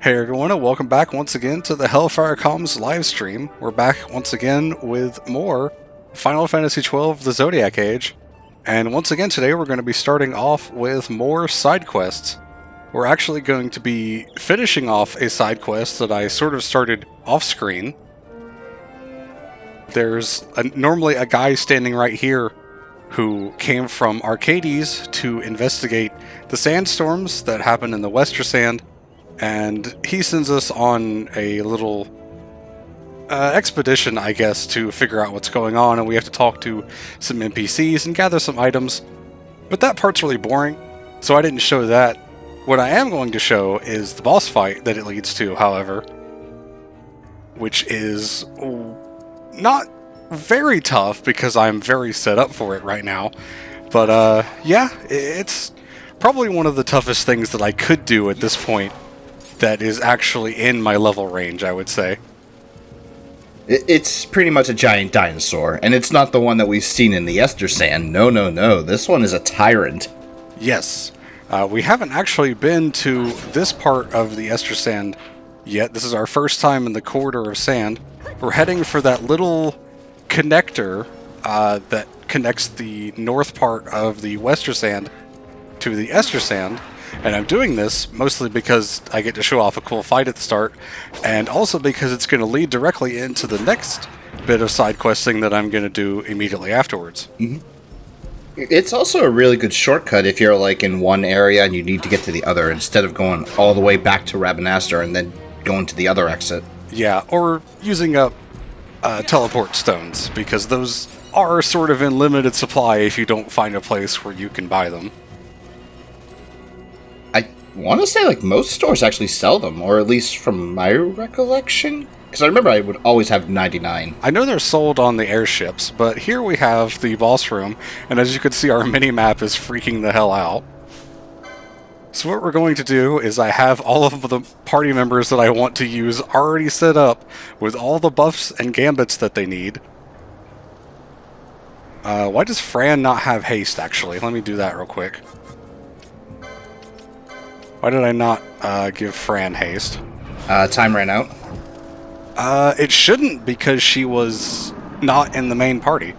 Hey everyone, and welcome back once again to the HellfireComms Livestream. We're back once again with more Final Fantasy XII, the Zodiac Age. And once again today we're going to be starting off with more side quests. We're actually going to be finishing off a side quest that I sort of started off-screen. There's normally a guy standing right here who came from Arcades to investigate the sandstorms that happen in the Western Sand. And he sends us on a little expedition, I guess, to figure out what's going on, and we have to talk to some NPCs and gather some items. But that part's really boring, so I didn't show that. What I am going to show is the boss fight that it leads to, however, which is not very tough because I'm very set up for it right now. But yeah, it's probably one of the toughest things that I could do at this point that is actually in my level range, I would say. It's pretty much a giant dinosaur, and it's not the one that we've seen in the Ester Sand. No. This one is a tyrant. Yes. We haven't actually been to this part of the Ester Sand yet. This is our first time in the Corridor of Sand. We're heading for that little connector that connects the north part of the Western Sand to the Ester Sand. And I'm doing this mostly because I get to show off a cool fight at the start, and also because it's going to lead directly into the next bit of side questing that I'm going to do immediately afterwards. Mm-hmm. It's also a really good shortcut if you're like in one area and you need to get to the other, instead of going all the way back to Rabanastre and then going to the other exit. Yeah, or using up teleport stones, because those are sort of in limited supply if you don't find a place where you can buy them. I want to say like most stores actually sell them, or at least from my recollection. Because I remember I would always have 99. I know they're sold on the airships, but here we have the boss room, and as you can see, our mini-map is freaking the hell out. So what we're going to do is I have all of the party members that I want to use already set up with all the buffs and gambits that they need. Why does Fran not have haste, actually? Let me do that real quick. Why did I not give Fran haste? Time ran out. It shouldn't, because she was not in the main party.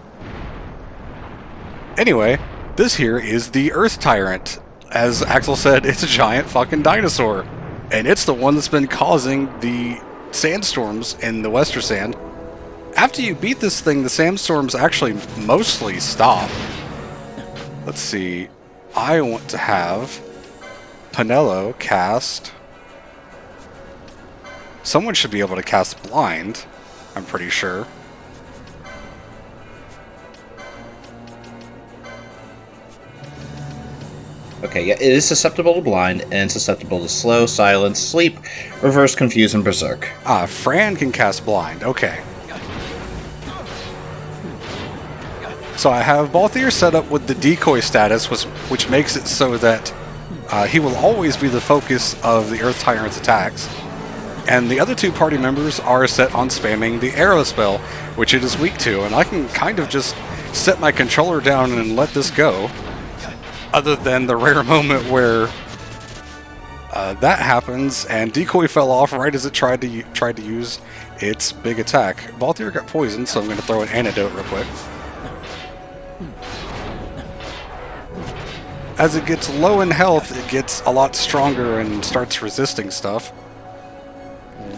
Anyway, this here is the Earth Tyrant. As Axel said, it's a giant fucking dinosaur. And it's the one that's been causing the sandstorms in the Western Sand. After you beat this thing, the sandstorms actually mostly stop. Let's see. I want to have Penelo cast. Someone should be able to cast Blind, I'm pretty sure. Okay, yeah, it is susceptible to Blind, and susceptible to Slow, Silence, Sleep, Reverse, Confuse, and Berserk. Ah, Fran can cast Blind, okay. So I have Balthier set up with the decoy status, which makes it so that he will always be the focus of the Earth Tyrant's attacks. And the other two party members are set on spamming the arrow spell, which it is weak to, and I can kind of just set my controller down and let this go. Other than the rare moment where that happens, and decoy fell off right as it tried to use its big attack. Balthier got poisoned, so I'm going to throw an antidote real quick. As it gets low in health, it gets a lot stronger and starts resisting stuff.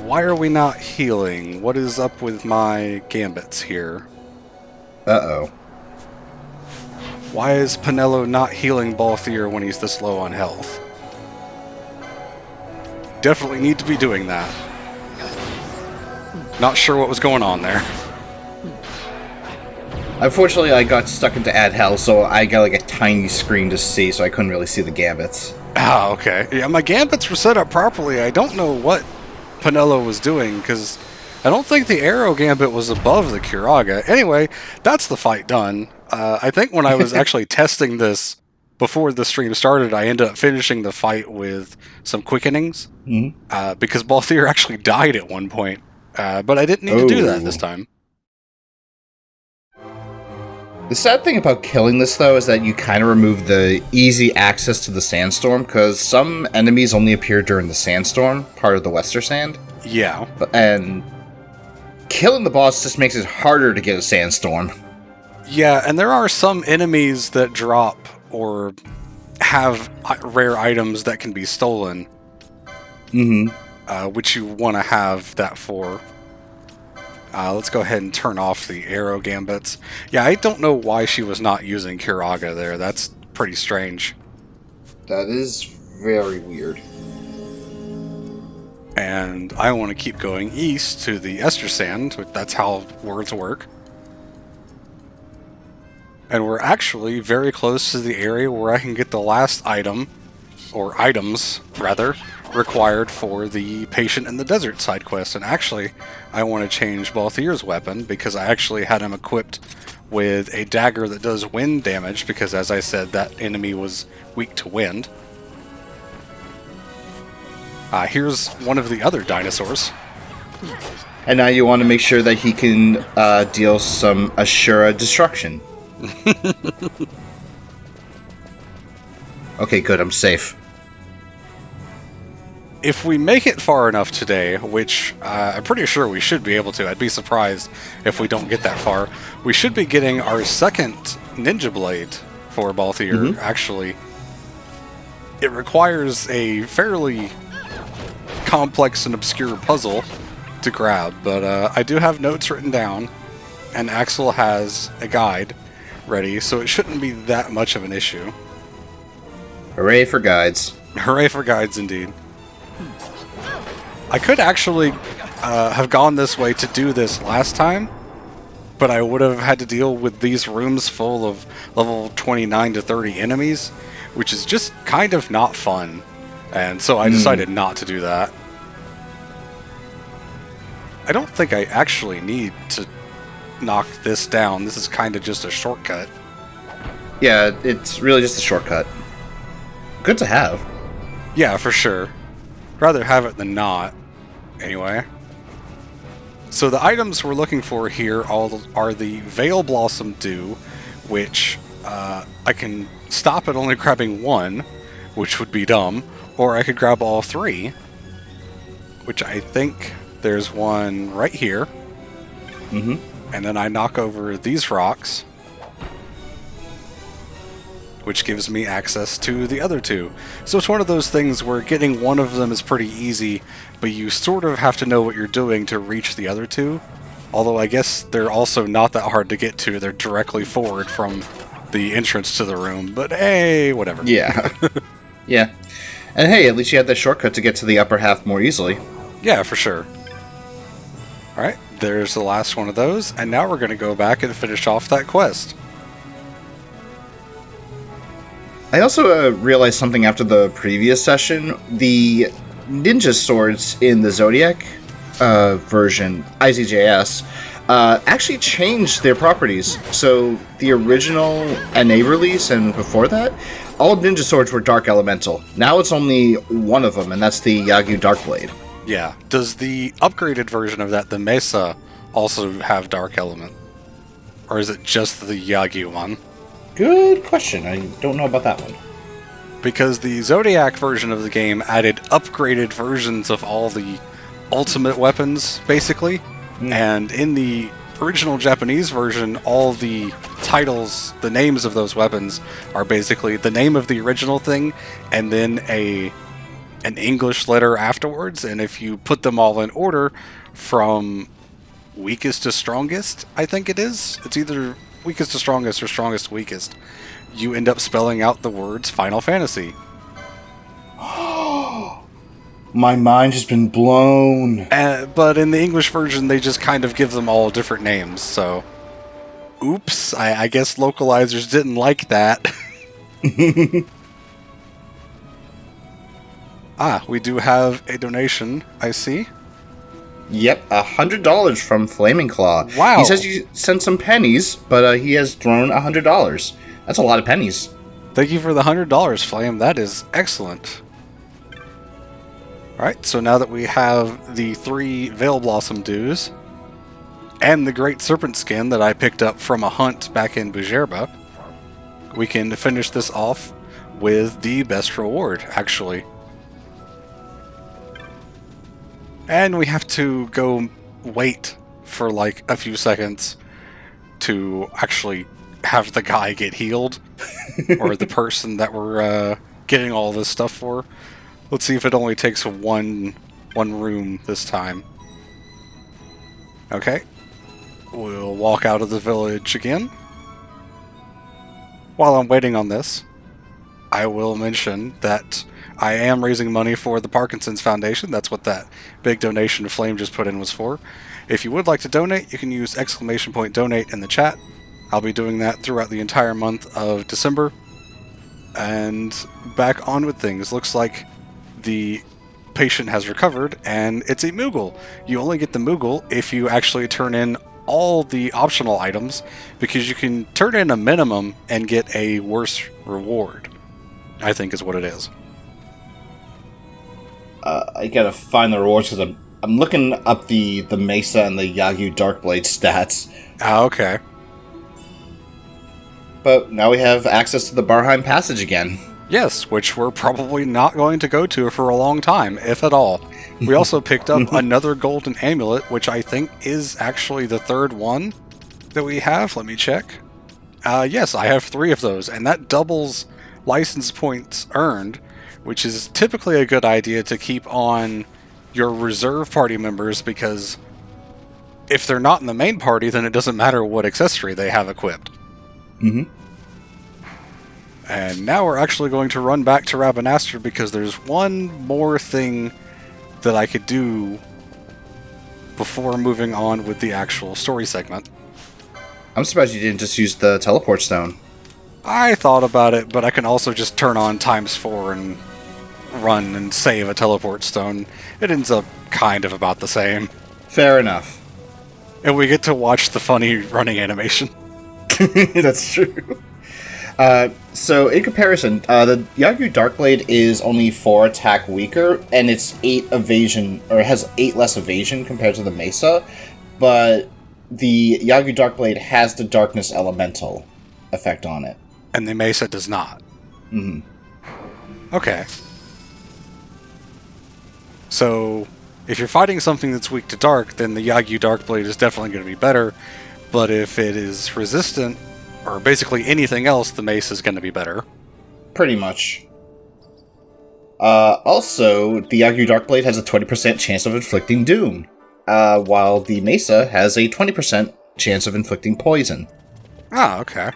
Why are we not healing? What is up with my gambits here? Uh-oh. Why is Penelo not healing Balthier when he's this low on health? Definitely need to be doing that. Not sure what was going on there. Unfortunately, I got stuck into Add Hell, so I got like a tiny screen to see, so I couldn't really see the gambits. Ah, okay. Yeah, my gambits were set up properly. I don't know what Penelo was doing, because I don't think the arrow gambit was above the Curaga. Anyway, that's the fight done. I think when I was actually testing this before the stream started, I ended up finishing the fight with some quickenings, because Balthier actually died at one point, but I didn't need to do that this time. The sad thing about killing this, though, is that you kind of remove the easy access to the sandstorm, because some enemies only appear during the sandstorm, part of the Wester Sand. Yeah. And killing the boss just makes it harder to get a sandstorm. Yeah, and there are some enemies that drop or have rare items that can be stolen. Which you want to have that for. Let's go ahead and turn off the arrow gambits. Yeah, I don't know why she was not using Kiraga there. That's pretty strange. That is very weird. And I want to keep going east to the Ester Sand. That's how words work. And we're actually very close to the area where I can get the last item, or items, rather, required for the Patient in the Desert side quest. And actually, I want to change Balthier's weapon because I actually had him equipped with a dagger that does wind damage because, as I said, that enemy was weak to wind. Here's one of the other dinosaurs. And now you want to make sure that he can deal some Ashura destruction. Okay, good, I'm safe. If we make it far enough today, which I'm pretty sure we should be able to, I'd be surprised if we don't get that far, we should be getting our second Ninja Blade for Balthier, actually. It requires a fairly complex and obscure puzzle to grab, but I do have notes written down, and Axel has a guide ready, so it shouldn't be that much of an issue. Hooray for guides. Hooray for guides, indeed. I could actually have gone this way to do this last time, but I would have had to deal with these rooms full of level 29 to 30 enemies, which is just kind of not fun. And so I decided not to do that. I don't think I actually need to knock this down. This is kind of just a shortcut. Yeah, it's really just a shortcut. Good to have. Yeah, for sure. Rather have it than not. Anyway. So the items we're looking for here are the Veil Blossom Dew, which I can stop at only grabbing one, which would be dumb, or I could grab all three, which I think there's one right here. And then I knock over these rocks, which gives me access to the other two. So it's one of those things where getting one of them is pretty easy, but you sort of have to know what you're doing to reach the other two. Although I guess they're also not that hard to get to. They're directly forward from the entrance to the room, but hey, whatever. Yeah. Yeah. And hey, at least you had that shortcut to get to the upper half more easily. Yeah, for sure. Alright, there's the last one of those, and now we're going to go back and finish off that quest. I also realized something after the previous session. The ninja swords in the Zodiac version, IZJS, actually changed their properties. So the original NA release and before that, all ninja swords were Dark Elemental. Now it's only one of them, and that's the Yagyu Darkblade. Yeah. Does the upgraded version of that, the Mesa, also have Dark Element? Or is it just the Yagyu one? Good question. I don't know about that one. Because the Zodiac version of the game added upgraded versions of all the ultimate weapons, basically. And in the original Japanese version, all the titles, the names of those weapons, are basically the name of the original thing, and then an English letter afterwards. And if you put them all in order from weakest to strongest, I think it is. It's either weakest to strongest or strongest to weakest. You end up spelling out the words Final Fantasy. My mind has been blown. But in the English version, they just kind of give them all different names, so... Oops, I guess localizers didn't like that. We do have a donation, I see. Yep, $100 from Flaming Claw. Wow. He says you sent some pennies, but he has thrown $100. That's a lot of pennies. Thank you for the $100, Flame. That is excellent. Alright, so now that we have the 3 Veil Blossom Dews, and the Great Serpent skin that I picked up from a hunt back in Bujerba, we can finish this off with the best reward, actually. And we have to go wait for like a few seconds to actually have the guy get healed, or the person that we're getting all this stuff for. Let's see if it only takes one room this time. Okay. We'll walk out of the village again. While I'm waiting on this, I will mention that I am raising money for the Parkinson's Foundation. That's what that big donation Flame just put in was for. If you would like to donate, you can use !donate in the chat. I'll be doing that throughout the entire month of December. And back on with things. Looks like the patient has recovered, and it's a Moogle. You only get the Moogle if you actually turn in all the optional items, because you can turn in a minimum and get a worse reward, I think is what it is. I gotta find the rewards because I'm looking up the Mesa and the Yagyu Darkblade stats. Ah, okay. But now we have access to the Barheim Passage again. Yes, which we're probably not going to go to for a long time, if at all. We also picked up another golden amulet, which I think is actually the third one that we have. Let me check. Yes, I have 3 of those, and that doubles license points earned, which is typically a good idea to keep on your reserve party members, because if they're not in the main party, then it doesn't matter what accessory they have equipped. Mm-hmm. And now we're actually going to run back to Rabanastre, because there's one more thing that I could do before moving on with the actual story segment. I'm surprised you didn't just use the teleport stone. I thought about it, but I can also just turn on ×4 and run and save a teleport stone. It ends up kind of about the same. Fair enough. And we get to watch the funny running animation. That's true. So in comparison, the Yagyu Darkblade is only 4 attack weaker, and it's 8 evasion, or it has 8 less evasion compared to the Mesa, but the Yagyu Darkblade has the Darkness Elemental effect on it. And the Mesa does not. Mm-hmm. Okay. So, if you're fighting something that's weak to dark, then the Yagyu Darkblade is definitely going to be better, but if it is resistant, or basically anything else, the Mace is going to be better. Pretty much. Also, the Yagyu Darkblade has a 20% chance of inflicting doom, while the Mesa has a 20% chance of inflicting poison. Ah, okay.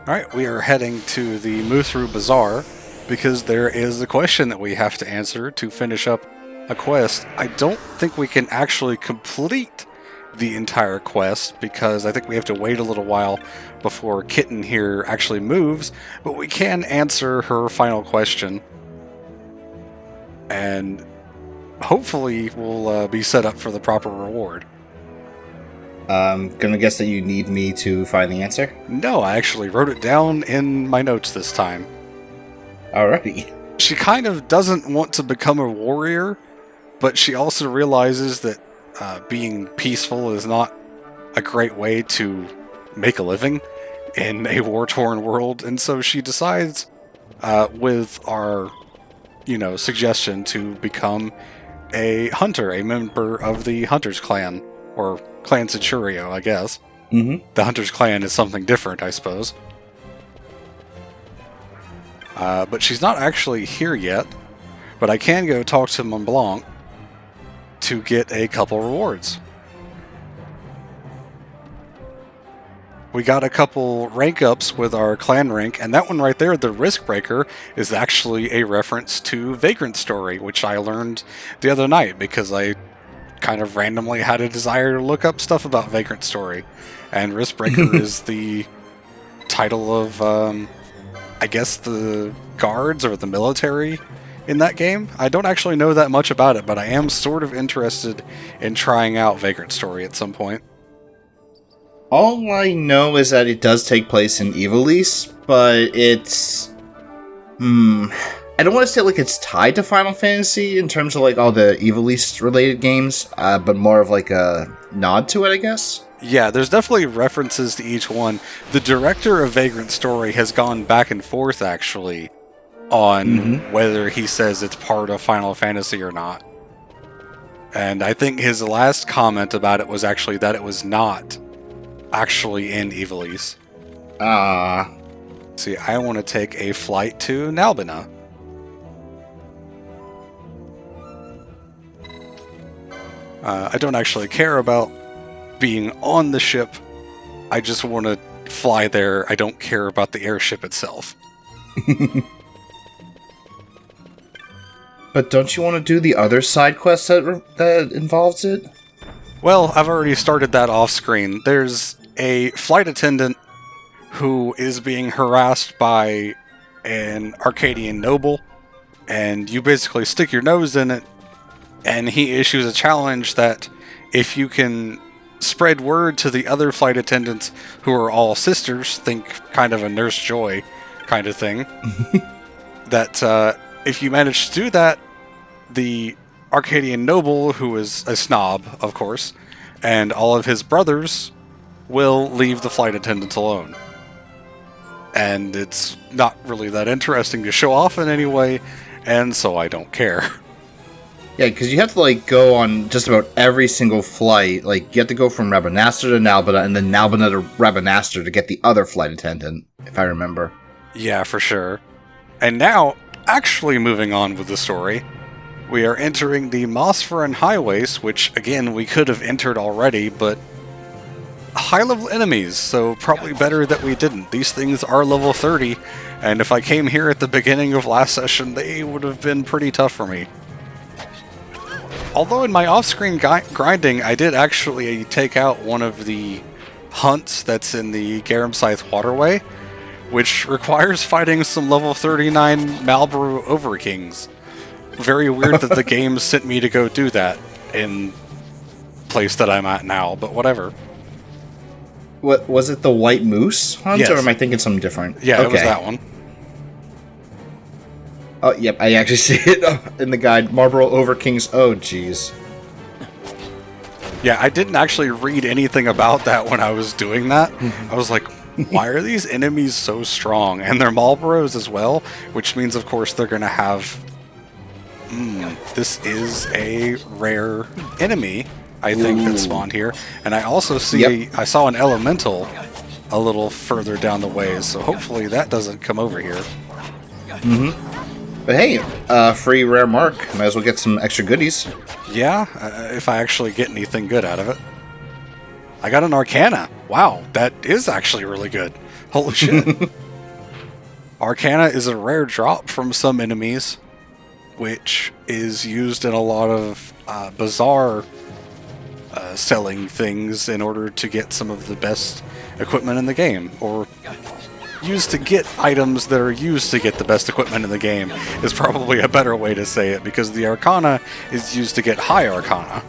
Alright, we are heading to the Muthru Bazaar, because there is a question that we have to answer to finish up a quest. I don't think we can actually complete the entire quest, because I think we have to wait a little while before Kitten here actually moves, but we can answer her final question, and hopefully we'll be set up for the proper reward. I'm gonna guess that you need me to find the answer? No, I actually wrote it down in my notes this time. Alrighty. She kind of doesn't want to become a warrior, but she also realizes that being peaceful is not a great way to make a living in a war-torn world, and so she decides, with our, suggestion, to become a hunter, a member of the Hunter's Clan, or Clan Centurio, I guess. Mm-hmm. The Hunter's Clan is something different, I suppose. But she's not actually here yet, but I can go talk to Mont Blanc to get a couple rewards. We got a couple rank ups with our clan rank, and that one right there, the Risk Breaker, is actually a reference to Vagrant Story, which I learned the other night because I kind of randomly had a desire to look up stuff about Vagrant Story. And Risk Breaker is the title of, I guess, the guards or the military in that game. I don't actually know that much about it, but I am sort of interested in trying out Vagrant Story at some point. All I know is that it does take place in Ivalice, but it's... I don't want to say like it's tied to Final Fantasy in terms of like all the Evil East related games, but more of like a nod to it, I guess. Yeah, there's definitely references to each one. The director of Vagrant Story has gone back and forth, actually, on whether he says it's part of Final Fantasy or not. And I think his last comment about it was actually that it was not actually in Evil East. See, I want to take a flight to Nalbina. I don't actually care about being on the ship. I just want to fly there. I don't care about the airship itself. But don't you want to do the other side quest that involves it? Well, I've already started that off screen. There's a flight attendant who is being harassed by an Arcadian noble, and you basically stick your nose in it, and he issues a challenge that if you can spread word to the other flight attendants who are all sisters, think kind of a Nurse Joy kind of thing, that if you manage to do that, the Arcadian noble, who is a snob, of course, and all of his brothers will leave the flight attendants alone. And it's not really that interesting to show off in any way, and so I don't care. Yeah, because you have to like go on just about every single flight. Like you have to go from Rabanastre to Nalbina, and then Nalbina to Rabanastre to get the other flight attendant, if I remember. Yeah, for sure. And now, actually moving on with the story, we are entering the Mosferan Highways, which, again, we could have entered already, but high-level enemies, so probably better that we didn't. These things are level 30, and if I came here at the beginning of last session, they would have been pretty tough for me. Although in my off-screen grinding, I did actually take out one of the hunts that's in the Garam Scythe Waterway, which requires fighting some level 39 Malboro Overkings. Very weird that the game sent me to go do that in place that I'm at now, but whatever. What was it, the White Moose hunt, Yes. or am I thinking something different? Yeah, it was that one. Oh, yep, I actually see it in the guide. Marlboro Overkings. Oh, jeez. Yeah, I didn't actually read anything about that when I was doing that. I was like, why are these enemies so strong? And they're Marlboros as well, which means, of course, they're going to have... this is a rare enemy, I think, that spawned here. And I also see... I saw an elemental a little further down the ways, so hopefully that doesn't come over here. But hey, free rare mark. Might as well get some extra goodies. Yeah, if I actually get anything good out of it. I got an Arcana. Wow, that is actually really good. Holy shit. Arcana is a rare drop from some enemies, which is used in a lot of bizarre selling things in order to get some of the best equipment in the game, or used to get items that are used to get the best equipment in the game is probably a better way to say it, because the Arcana is used to get high Arcana.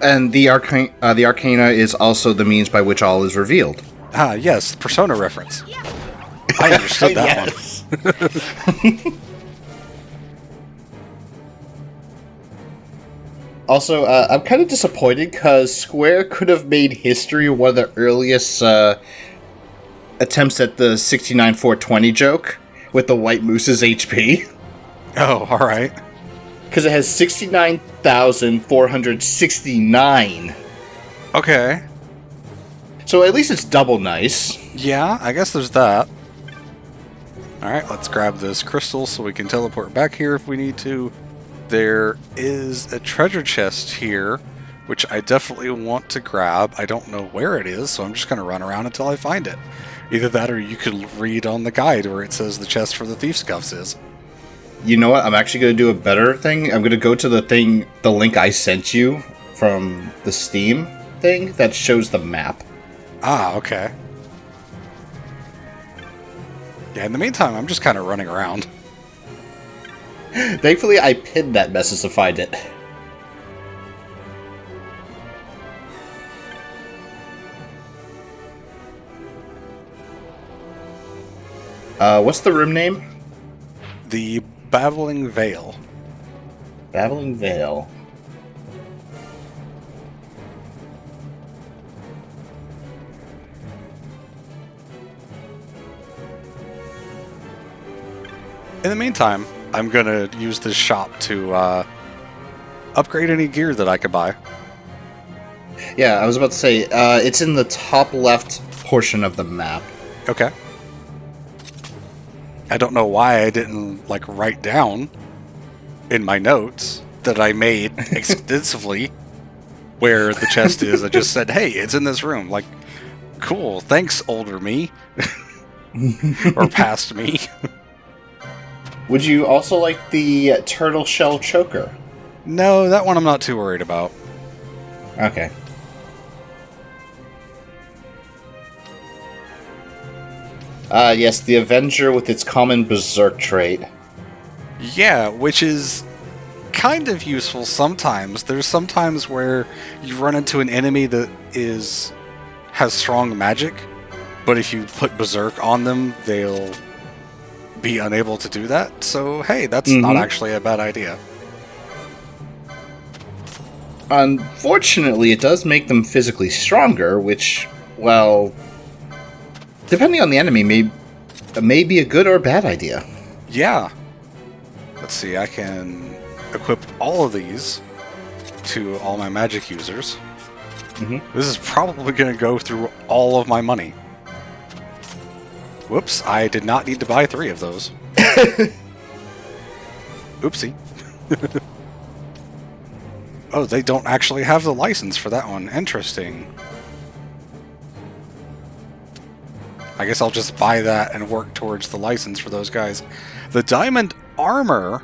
And the Arcana is also the means by which all is revealed. Ah, yes, Persona reference. I understood that one. Also, I'm kind of disappointed because Square could have made history one of the earliest attempts at the 69-420 joke with the White Moose's HP. Oh, alright. Because it has 69,469. Okay. So at least it's double nice. Yeah, I guess there's that. Alright, let's grab this crystal so we can teleport back here if we need to. There is a treasure chest here, which I definitely want to grab. I don't know where it is, so I'm just going to run around until I find it. Either that, or you could read on the guide where it says the chest for the thief scuffs is. You know what? I'm actually going to do a better thing. I'm going to go to the link I sent you from the Steam thing that shows the map. Ah, okay. Yeah, in the meantime, I'm just kind of running around. Thankfully, I pinned that message to find it. What's the room name? The Babbling Veil. Babbling Veil. In the meantime, I'm going to use this shop to upgrade any gear that I could buy. Yeah, I was about to say, it's in the top left portion of the map. Okay. I don't know why I didn't, like, write down in my notes that I made extensively where the chest is. I just said, hey, it's in this room. Like, cool, thanks, older me. Or past me. Would you also like the turtle shell choker? No, that one I'm not too worried about. Okay. Yes, the Avenger with its common berserk trait. Yeah, which is kind of useful sometimes. There's sometimes where you run into an enemy that has strong magic, but if you put berserk on them, they'll be unable to do that. So, hey, that's not actually a bad idea. Unfortunately, it does make them physically stronger, which, well, depending on the enemy, may be a good or bad idea. Yeah. Let's see, I can equip all of these to all my magic users. This is probably going to go through all of my money. Whoops, I did not need to buy 3 of those. Oopsie. Oh, they don't actually have the license for that one. Interesting. I guess I'll just buy that and work towards the license for those guys. The diamond armor,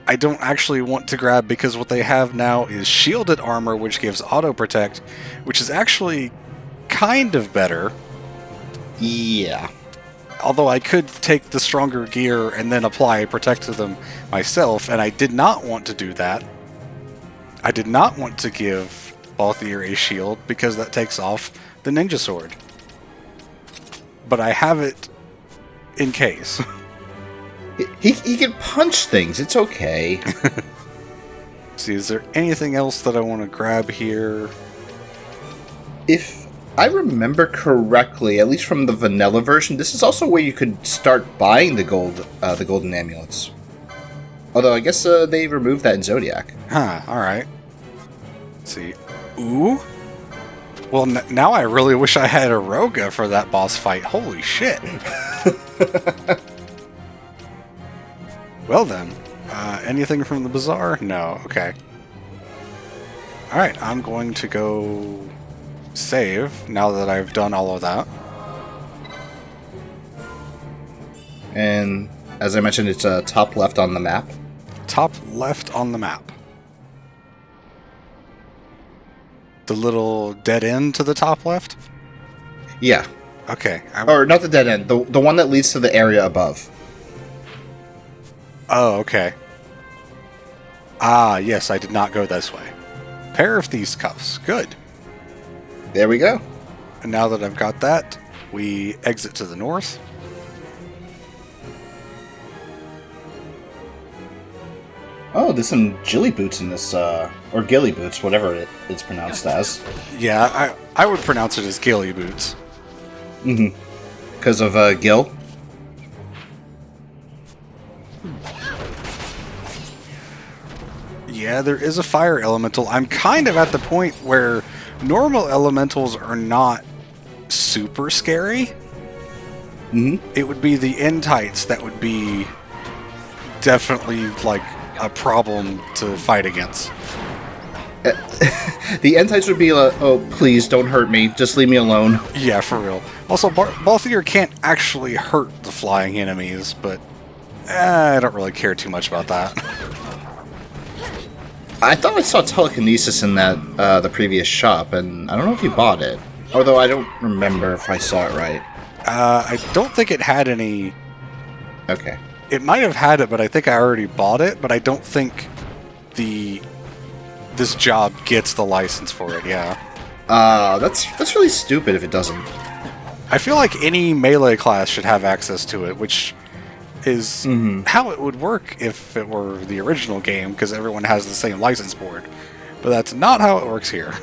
I don't actually want to grab because what they have now is shielded armor, which gives auto protect, which is actually kind of better. Yeah. Although I could take the stronger gear and then apply protect to them myself, and I did not want to do that. I did not want to give Balthier a shield because that takes off the ninja sword. But I have it in case. He can punch things. It's okay. See, is there anything else that I want to grab here? If I remember correctly, at least from the vanilla version, this is also where you could start buying the golden amulets. Although I guess they removed that in Zodiac. Huh, alright. Let's see. Ooh? Well, now I really wish I had a Roga for that boss fight. Holy shit. Well then, anything from the bazaar? No, okay. Alright, I'm going to go save now that I've done all of that. And as I mentioned, it's top left on the map. Top left on the map. The little dead end to the top left? Yeah. Okay. Or not the dead end, the one that leads to the area above. Oh, okay. Ah, yes, I did not go this way. Pair of these cuffs. Good. There we go. And now that I've got that, we exit to the north. Oh, there's some Jilly boots in this, or Gilly boots, whatever it's pronounced as. Yeah, I would pronounce it as Gilly boots. Because of Gil? Yeah, there is a fire elemental. I'm kind of at the point where normal elementals are not super scary. It would be the Entites that would be definitely, like, a problem to fight against. The Entites would be like, oh, please, don't hurt me. Just leave me alone. Yeah, for real. Also, Balthier can't actually hurt the flying enemies, but I don't really care too much about that. I thought I saw telekinesis in that the previous shop, and I don't know if you bought it. Although I don't remember if I saw it right. I don't think it had any... Okay. It might have had it, but I think I already bought it, but I don't think this job gets the license for it, yeah. That's really stupid if it doesn't. I feel like any melee class should have access to it, which is how it would work if it were the original game, because everyone has the same license board. But that's not how it works here.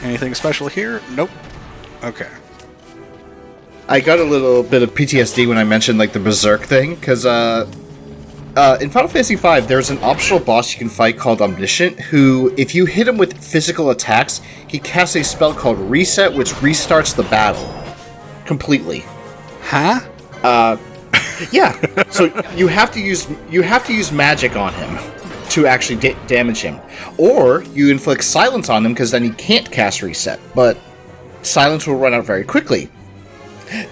Anything special here? Nope. Okay. I got a little bit of PTSD when I mentioned like the Berserk thing, because in Final Fantasy V, there's an optional boss you can fight called Omniscient, who, if you hit him with physical attacks, he casts a spell called Reset, which restarts the battle completely. Huh? Yeah. So you have to use magic on him to actually damage him, or you inflict silence on him because then he can't cast Reset, but silence will run out very quickly.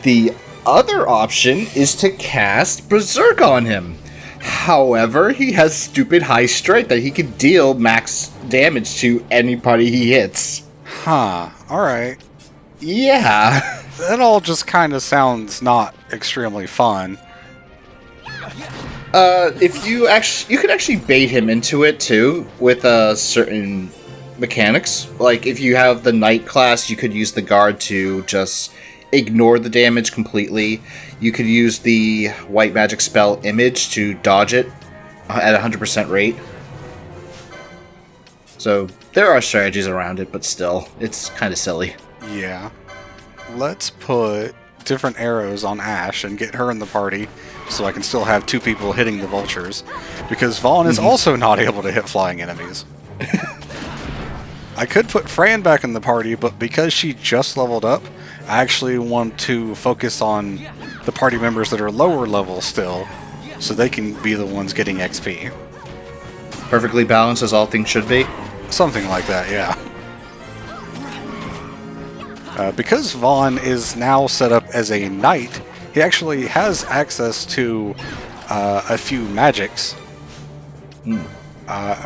The other option is to cast Berserk on him. However, he has stupid high strength that he can deal max damage to anybody he hits. Huh. Alright. Yeah. That all just kind of sounds not extremely fun. If you could actually bait him into it too with certain mechanics. Like if you have the Knight class, you could use the Guard to just ignore the damage completely. You could use the white magic spell Image to dodge it at 100% rate. So there are strategies around it, but still, it's kind of silly. Yeah. Let's put different arrows on Ash and get her in the party so I can still have two people hitting the vultures, because Vaughn is also not able to hit flying enemies. I could put Fran back in the party, but because she just leveled up, I actually want to focus on the party members that are lower level still, so they can be the ones getting XP. Perfectly balanced as all things should be. Something like that, yeah. Because Vaughn is now set up as a knight, he actually has access to a few magics.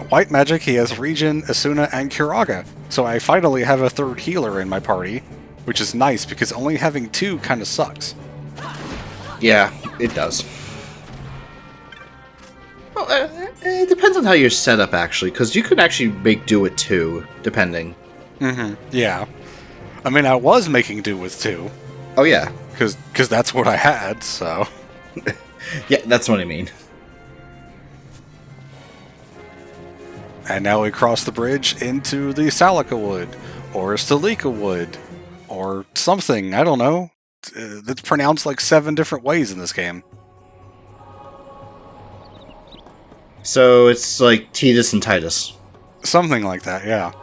White magic, he has Regen, Asuna, and Kiraga. So I finally have a third healer in my party, which is nice because only having two kind of sucks. Yeah, it does. Well, it depends on how you're set up, actually, because you could actually make do with two, depending. Yeah. I mean, I was making do with two. Oh, yeah. Because that's what I had, so... Yeah, that's what I mean. And now we cross the bridge into the Salika Wood, or Stalika Wood, or something, I don't know. That's pronounced like 7 different ways in this game. So it's like Titus and Titus. Something like that, yeah.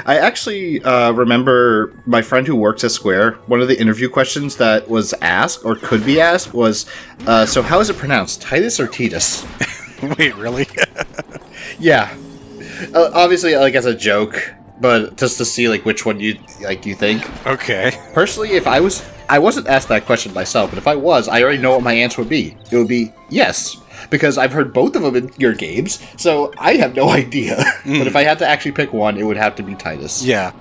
I actually remember my friend who works at Square, one of the interview questions that was asked, or could be asked, was, so how is it pronounced, Titus or Titus? Wait, really? Yeah. Obviously, like, as a joke, but just to see, like, which one you think. Okay. Personally, if I wasn't asked that question myself, but if I was, I already know what my answer would be. It would be yes. Because I've heard both of them in your games, so I have no idea. But if I had to actually pick one, it would have to be Titus. Yeah.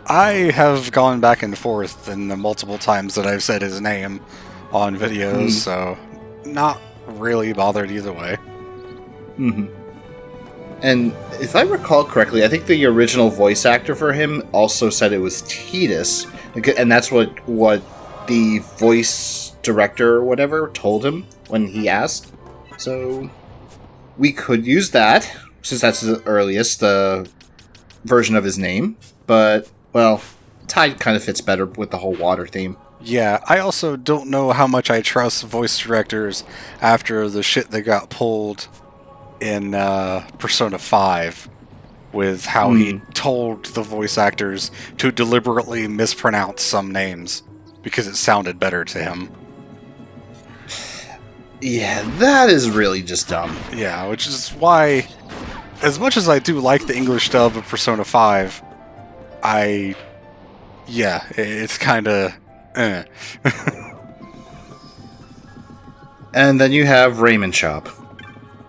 I have gone back and forth in the multiple times that I've said his name on videos, so not really bothered either way. And if I recall correctly, I think the original voice actor for him also said it was Titus, and that's what the voice director or whatever told him when he asked. So we could use that, since that's the earliest version of his name. But, well, Tide kind of fits better with the whole water theme. Yeah, I also don't know how much I trust voice directors after the shit that got pulled in Persona 5, with how he told the voice actors to deliberately mispronounce some names because it sounded better to him. Yeah, that is really just dumb. Yeah, which is why, as much as I do like the English dub of Persona 5, it's kind of And then you have Ramen Shop.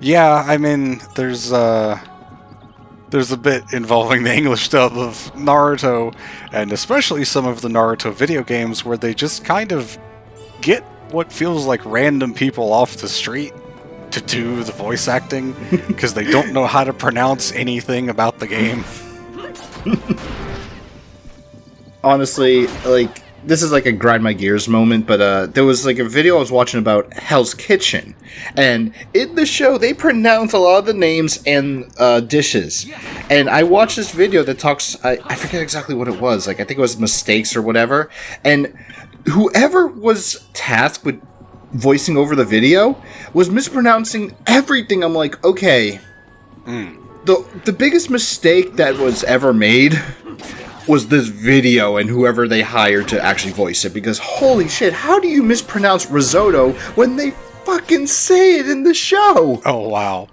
Yeah, I mean, there's a bit involving the English dub of Naruto, and especially some of the Naruto video games where they just kind of get what feels like random people off the street to do the voice acting because they don't know how to pronounce anything about the game. Honestly, like, this is like a grind my gears moment, but there was like a video I was watching about Hell's Kitchen, and in the show they pronounce a lot of the names and dishes. And I watched this video that talks. I forget exactly what it was. Like I think it was mistakes or whatever. And whoever was tasked with voicing over the video was mispronouncing everything. I'm like, okay. The biggest mistake that was ever made was this video and whoever they hired to actually voice it, because holy shit, how do you mispronounce risotto when they fucking say it in the show? Oh, wow.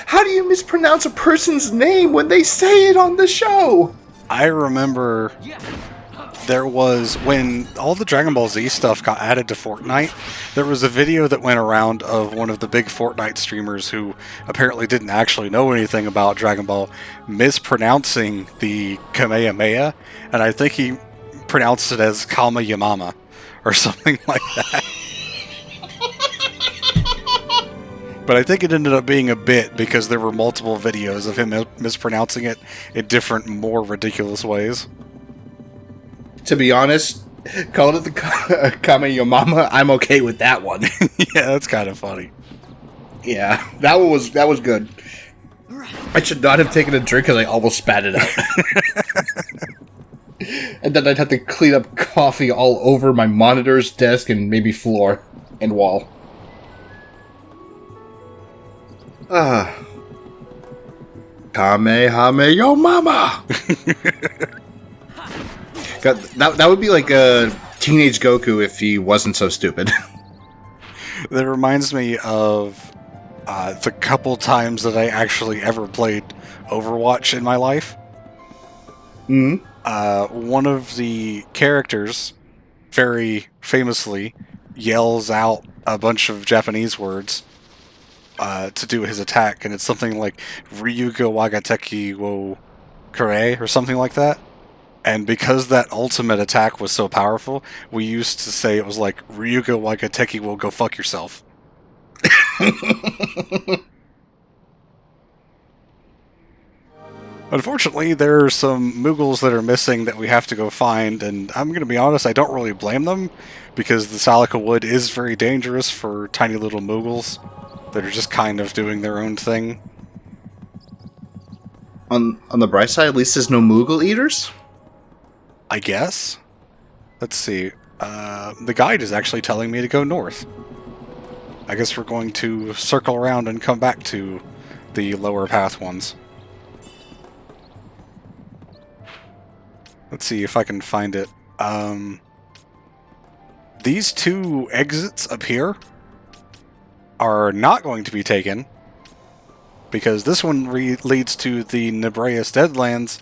How do you mispronounce a person's name when they say it on the show? I remember there was, when all the Dragon Ball Z stuff got added to Fortnite, there was a video that went around of one of the big Fortnite streamers who apparently didn't actually know anything about Dragon Ball mispronouncing the Kamehameha, and I think he pronounced it as Kama Yamama or something like that. But I think it ended up being a bit because there were multiple videos of him mispronouncing it in different, more ridiculous ways. To be honest, calling it the Kama Your Mama, I'm okay with that one. Yeah, that's kind of funny. Yeah, that was good. I should not have taken a drink because I almost spat it out. And then I'd have to clean up coffee all over my monitor's desk and maybe floor and wall. Kamehame Yo Mama! God, that would be like a teenage Goku if he wasn't so stupid. That reminds me of the couple times that I actually ever played Overwatch in my life. One of the characters, very famously, yells out a bunch of Japanese words to do his attack, and it's something like Ryuga Wagateki wo Kure or something like that. And because that ultimate attack was so powerful, we used to say it was like Ryuga Wagateki wo go fuck yourself. Unfortunately, there are some Moogles that are missing that we have to go find, and I'm going to be honest, I don't really blame them, because the Salica Wood is very dangerous for tiny little Moogles that are just kind of doing their own thing. On the bright side, at least there's no Moogle eaters? I guess? Let's see. The guide is actually telling me to go north. I guess we're going to circle around and come back to the lower path ones. Let's see if I can find it. These two exits up here are not going to be taken, because this one leads to the Nebraeus Deadlands,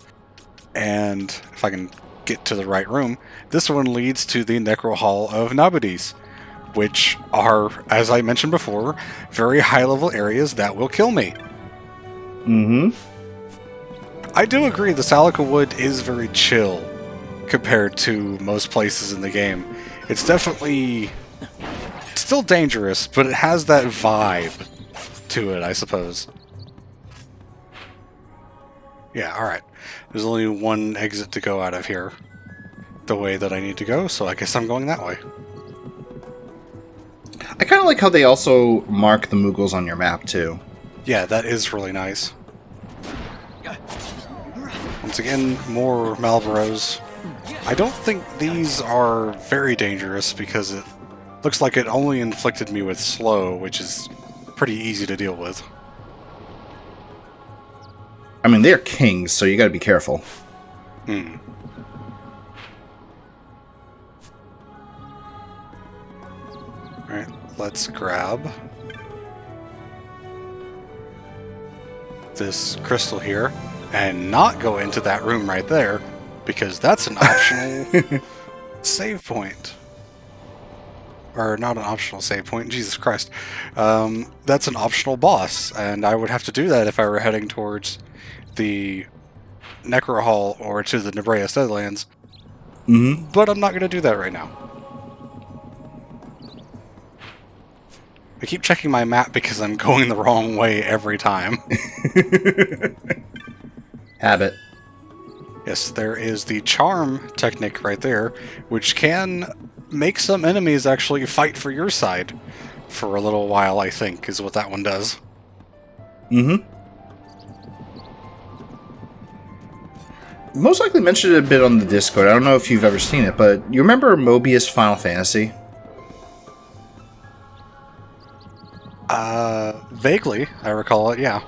and if I can get to the right room, this one leads to the Necro Hall of Nabudis, which are, as I mentioned before, very high-level areas that will kill me. I do agree the Salica Wood is very chill compared to most places in the game. It's definitely still dangerous, but it has that vibe to it, I suppose. Yeah, alright. There's only one exit to go out of here the way that I need to go, so I guess I'm going that way. I kind of like how they also mark the Moogles on your map, too. Yeah, that is really nice. Once again, more Malboros. I don't think these are very dangerous because it looks like it only inflicted me with slow, which is pretty easy to deal with. I mean, they're kings, so you gotta be careful. Alright, let's grab this crystal here and not go into that room right there, because that's an optional save point. Or not an optional save point, Jesus Christ. That's an optional boss, and I would have to do that if I were heading towards the Necro Hall or to the Nebraeus Deadlands. But I'm not going to do that right now. I keep checking my map because I'm going the wrong way every time. Habit. Yes, there is the charm technique right there, which can make some enemies actually fight for your side for a little while, I think, is what that one does. Mm-hmm. Most likely mentioned it a bit on the Discord. I don't know if you've ever seen it, but you remember Mobius Final Fantasy? Vaguely, I recall it, yeah.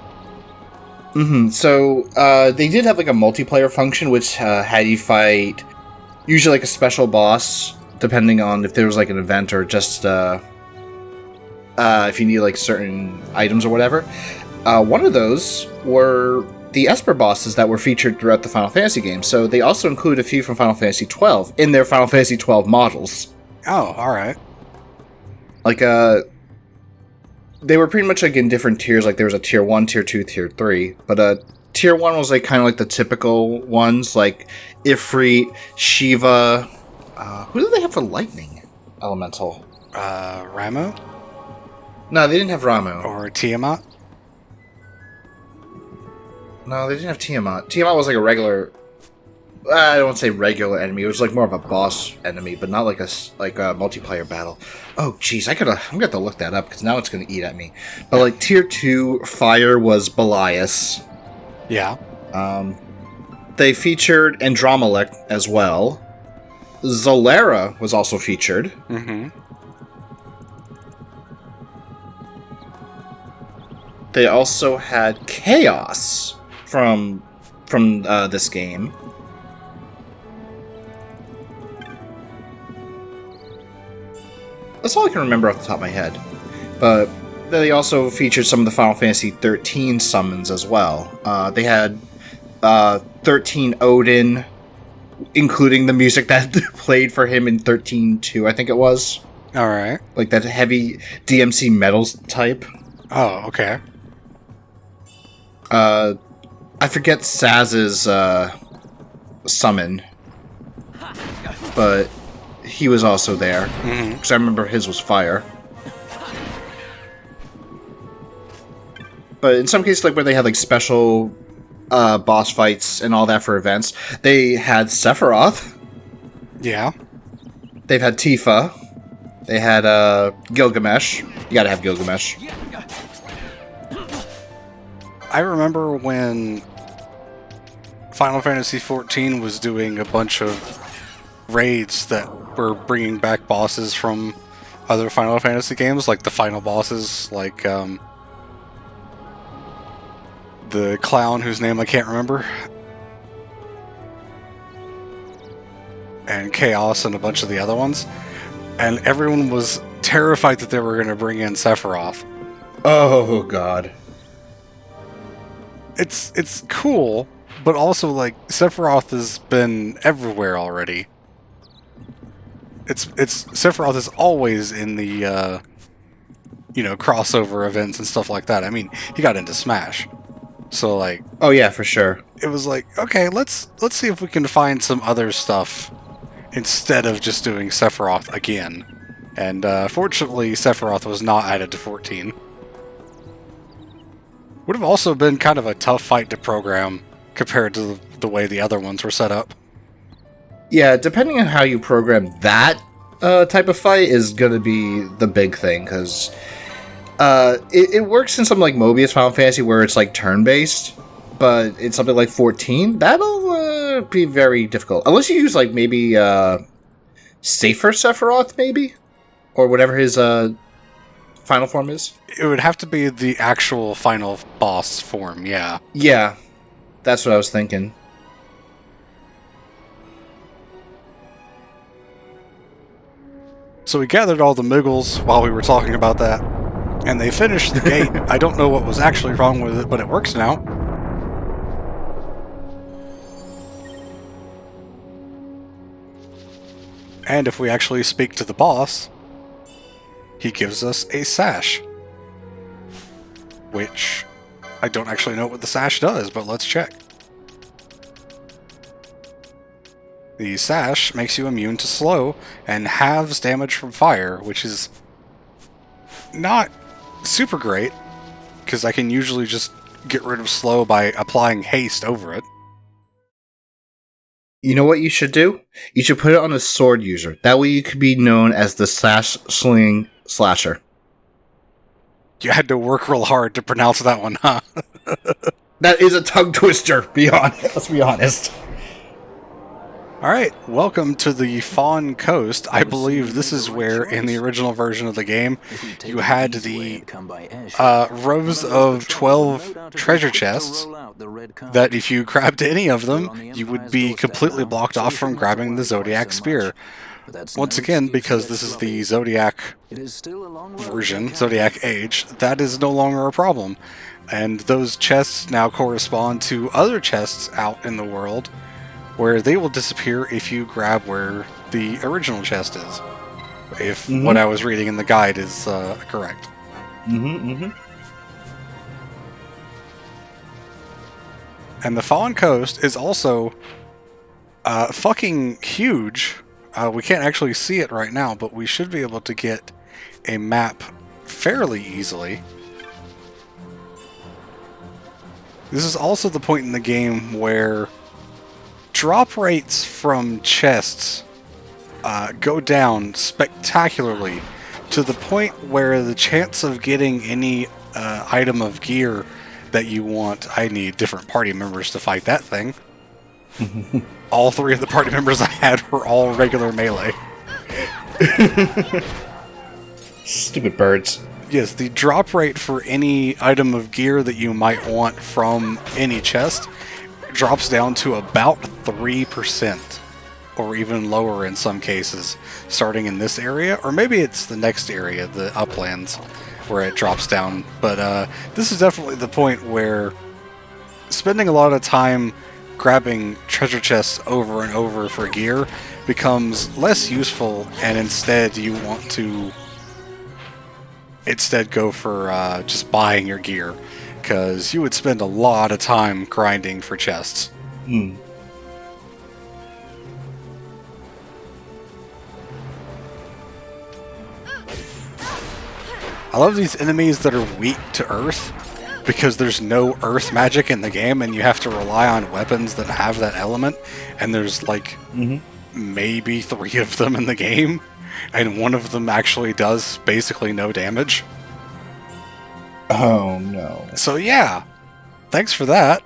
Mm-hmm. So, they did have like a multiplayer function, which had you fight usually like a special boss, depending on if there was like an event or just if you need like certain items or whatever. One of those were the Esper bosses that were featured throughout the Final Fantasy games. So they also include a few from Final Fantasy XII in their Final Fantasy XII models. Oh, alright. Like, they were pretty much like in different tiers. Like there was a tier 1, tier 2, tier 3. But tier 1 was like kind of like the typical ones, like Ifrit, Shiva. Who do they have for lightning elemental? Ramu? No, they didn't have Ramu. Or Tiamat? No, they didn't have Tiamat. Tiamat was like a regular. I don't want to say regular enemy. It was like more of a boss enemy, but not like a multiplayer battle. Oh, jeez, I'm gonna have to look that up because now it's gonna eat at me. But like tier 2 fire was Belias. Yeah. They featured Andromelech as well. Zolera was also featured. Mm-hmm. They also had Chaos from this game. That's all I can remember off the top of my head. But they also featured some of the Final Fantasy 13 summons as well. They had 13 Odin, including the music that played for him in 13-2, I think it was. Alright. Like that heavy DMC metals type. Oh, okay. I forget Saz's summon, but he was also there because I remember his was fire. But in some cases, like where they had like special boss fights and all that for events, they had Sephiroth. Yeah. They've had Tifa. They had Gilgamesh. You gotta have Gilgamesh. I remember when Final Fantasy XIV was doing a bunch of raids that were bringing back bosses from other Final Fantasy games, like the final bosses, like the clown whose name I can't remember, and Chaos and a bunch of the other ones, and everyone was terrified that they were going to bring in Sephiroth. Oh god. It's cool, but also like Sephiroth has been everywhere already. It's Sephiroth is always in the crossover events and stuff like that. I mean, he got into Smash, so like. Oh yeah, for sure. It was like, okay, let's see if we can find some other stuff instead of just doing Sephiroth again. And fortunately, Sephiroth was not added to 14. Would have also been kind of a tough fight to program compared to the way the other ones were set up. Yeah, depending on how you program that type of fight is going to be the big thing, because it works in something like Mobius Final Fantasy where it's like turn-based, but it's something like 14, that'll be very difficult. Unless you use like maybe Safer Sephiroth, maybe? Or whatever his final form is. It would have to be the actual final boss form, yeah. Yeah, that's what I was thinking. So we gathered all the Muggles while we were talking about that, and they finished the gate. I don't know what was actually wrong with it, but it works now. And if we actually speak to the boss, he gives us a sash. Which, I don't actually know what the sash does, but let's check. The sash makes you immune to slow and halves damage from fire, which is not super great, because I can usually just get rid of slow by applying haste over it. You know what you should do? You should put it on a sword user. That way you could be known as the sling slasher. You had to work real hard to pronounce that one, huh? That is a tongue twister, let's be honest. Alright, welcome to the Fawn Coast. I believe this is where, in the original version of the game, you had the rows of 12 treasure chests that if you grabbed any of them, you would be completely blocked off from grabbing the Zodiac Spear. Once again, because this is the Zodiac version, Zodiac Age, that is no longer a problem. And those chests now correspond to other chests out in the world, where they will disappear if you grab where the original chest is. If what I was reading in the guide is correct. And the Fawn Coast is also fucking huge. We can't actually see it right now, but we should be able to get a map fairly easily. This is also the point in the game where drop rates from chests go down spectacularly to the point where the chance of getting any item of gear that you want, I need different party members to fight that thing. All three of the party members I had were all regular melee. Stupid birds. Yes, the drop rate for any item of gear that you might want from any chest drops down to about 3%, or even lower in some cases, starting in this area, or maybe it's the next area, the uplands, where it drops down. But this is definitely the point where spending a lot of time grabbing treasure chests over and over for gear becomes less useful, and instead you want to go for just buying your gear, because you would spend a lot of time grinding for chests. I love these enemies that are weak to earth, because there's no earth magic in the game and you have to rely on weapons that have that element, and there's like maybe 3 of them in the game, and one of them actually does basically no damage. Oh no. So yeah, thanks for that.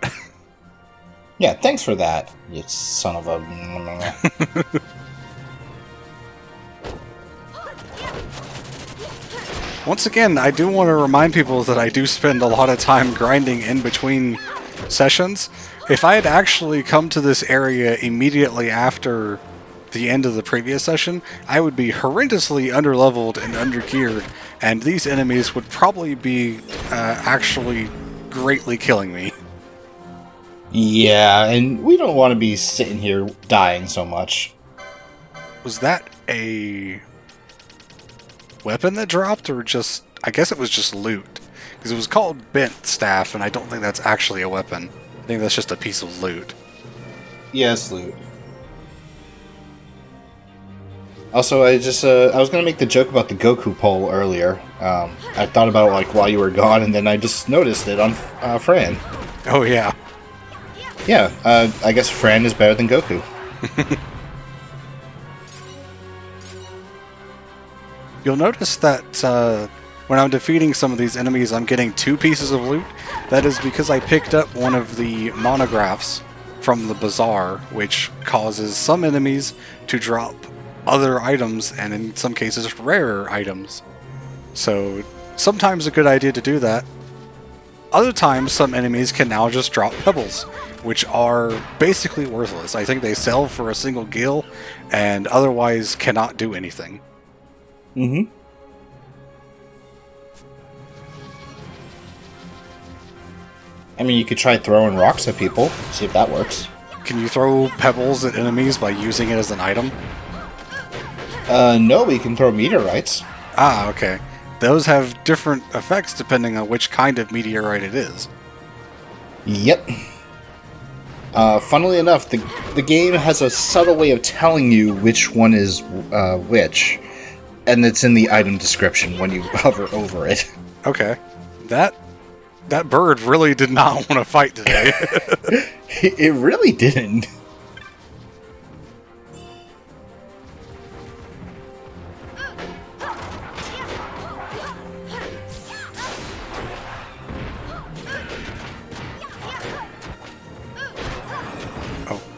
Yeah, thanks for that, you son of a... Once again, I do want to remind people that I do spend a lot of time grinding in between sessions. If I had actually come to this area immediately after the end of the previous session, I would be horrendously underleveled and undergeared, and these enemies would probably be actually greatly killing me. Yeah, and we don't want to be sitting here dying so much. Was that a weapon that dropped, or just... I guess it was just loot, because it was called Bent Staff, and I don't think that's actually a weapon. I think that's just a piece of loot. Yes, loot. Also, I was gonna make the joke about the Goku poll earlier. I thought about it like while you were gone, and then I just noticed it on Fran. Oh yeah. Yeah, I guess Fran is better than Goku. You'll notice that when I'm defeating some of these enemies, I'm getting 2 pieces of loot. That is because I picked up one of the monographs from the bazaar, which causes some enemies to drop other items, and in some cases rarer items. So sometimes a good idea to do that. Other times some enemies can now just drop pebbles, which are basically worthless. I think they sell for a single gil and otherwise cannot do anything. I mean, you could try throwing rocks at people, see if that works. Can you throw pebbles at enemies by using it as an item? No, we can throw meteorites. Ah, okay. Those have different effects depending on which kind of meteorite it is. Yep. Funnily enough, the game has a subtle way of telling you which one is which, and it's in the item description when you hover over it. Okay. That bird really did not want to fight today. It really didn't.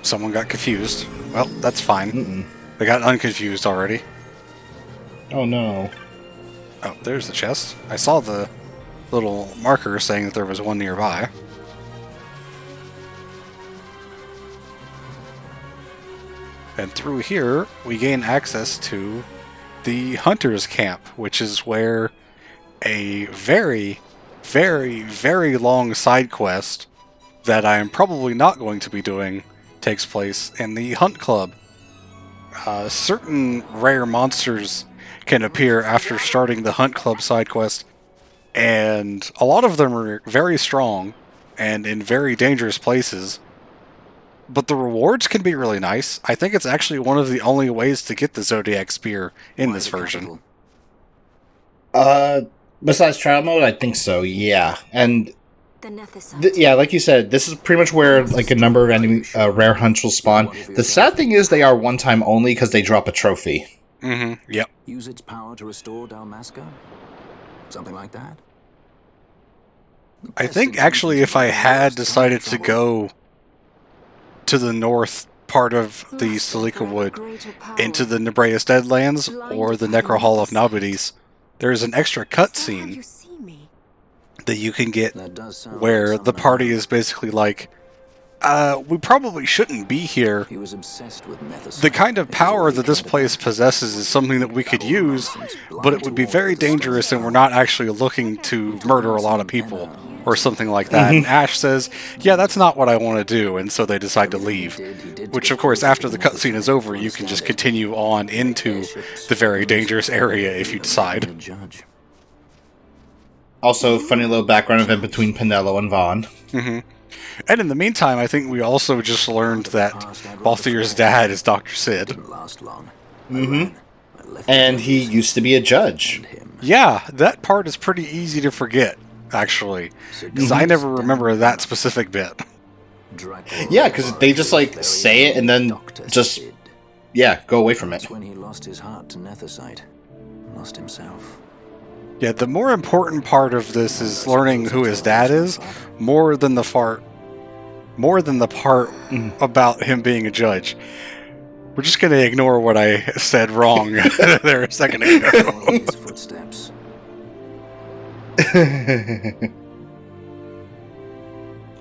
someone got confused. Well, that's fine. They got unconfused already. Oh no. Oh, there's the chest. I saw the little marker saying that there was one nearby. And through here, we gain access to the Hunter's Camp, which is where a very, very, very long side quest that I am probably not going to be doing takes place in the Hunt Club. Certain rare monsters can appear after starting the Hunt Club side quest, and a lot of them are very strong and in very dangerous places. But the rewards can be really nice. I think it's actually one of the only ways to get the Zodiac Spear in this version. Besides trial mode, I think so, yeah. And yeah, like you said, this is pretty much where like a number of enemy rare hunts will spawn. The sad thing is they are one time only because they drop a trophy. Mm-hmm, yep. Use its power to restore Dalmasca? Something like that? I think actually if I had decided to go to the north part of the Salika Wood into the Nebraeus Deadlands or the Necro Hall of Nabudes, there's an extra cutscene that you can get where the party is basically like, we probably shouldn't be here. The kind of power that this place possesses is something that we could use, but it would be very dangerous and we're not actually looking to murder a lot of people or something like that. And Ash says, yeah, that's not what I want to do, and so they decide to leave. Which, of course, after the cutscene is over, you can just continue on into the very dangerous area if you decide. Also, funny little background event between Pinello and Vaughn. Mm-hmm. And in the meantime, I think we also just learned that Balthier's dad is Dr. Sid. Mm-hmm. And he used to be a judge. Yeah, that part is pretty easy to forget, actually. Because I never remember that specific bit. Yeah, because they just, like, say it and then just, yeah, go away from it. When he lost his heart to Nethicite, lost himself. Yeah, the more important part of this is learning who his dad is, more than the part about him being a judge. We're just going to ignore what I said wrong there a second ago. His footsteps.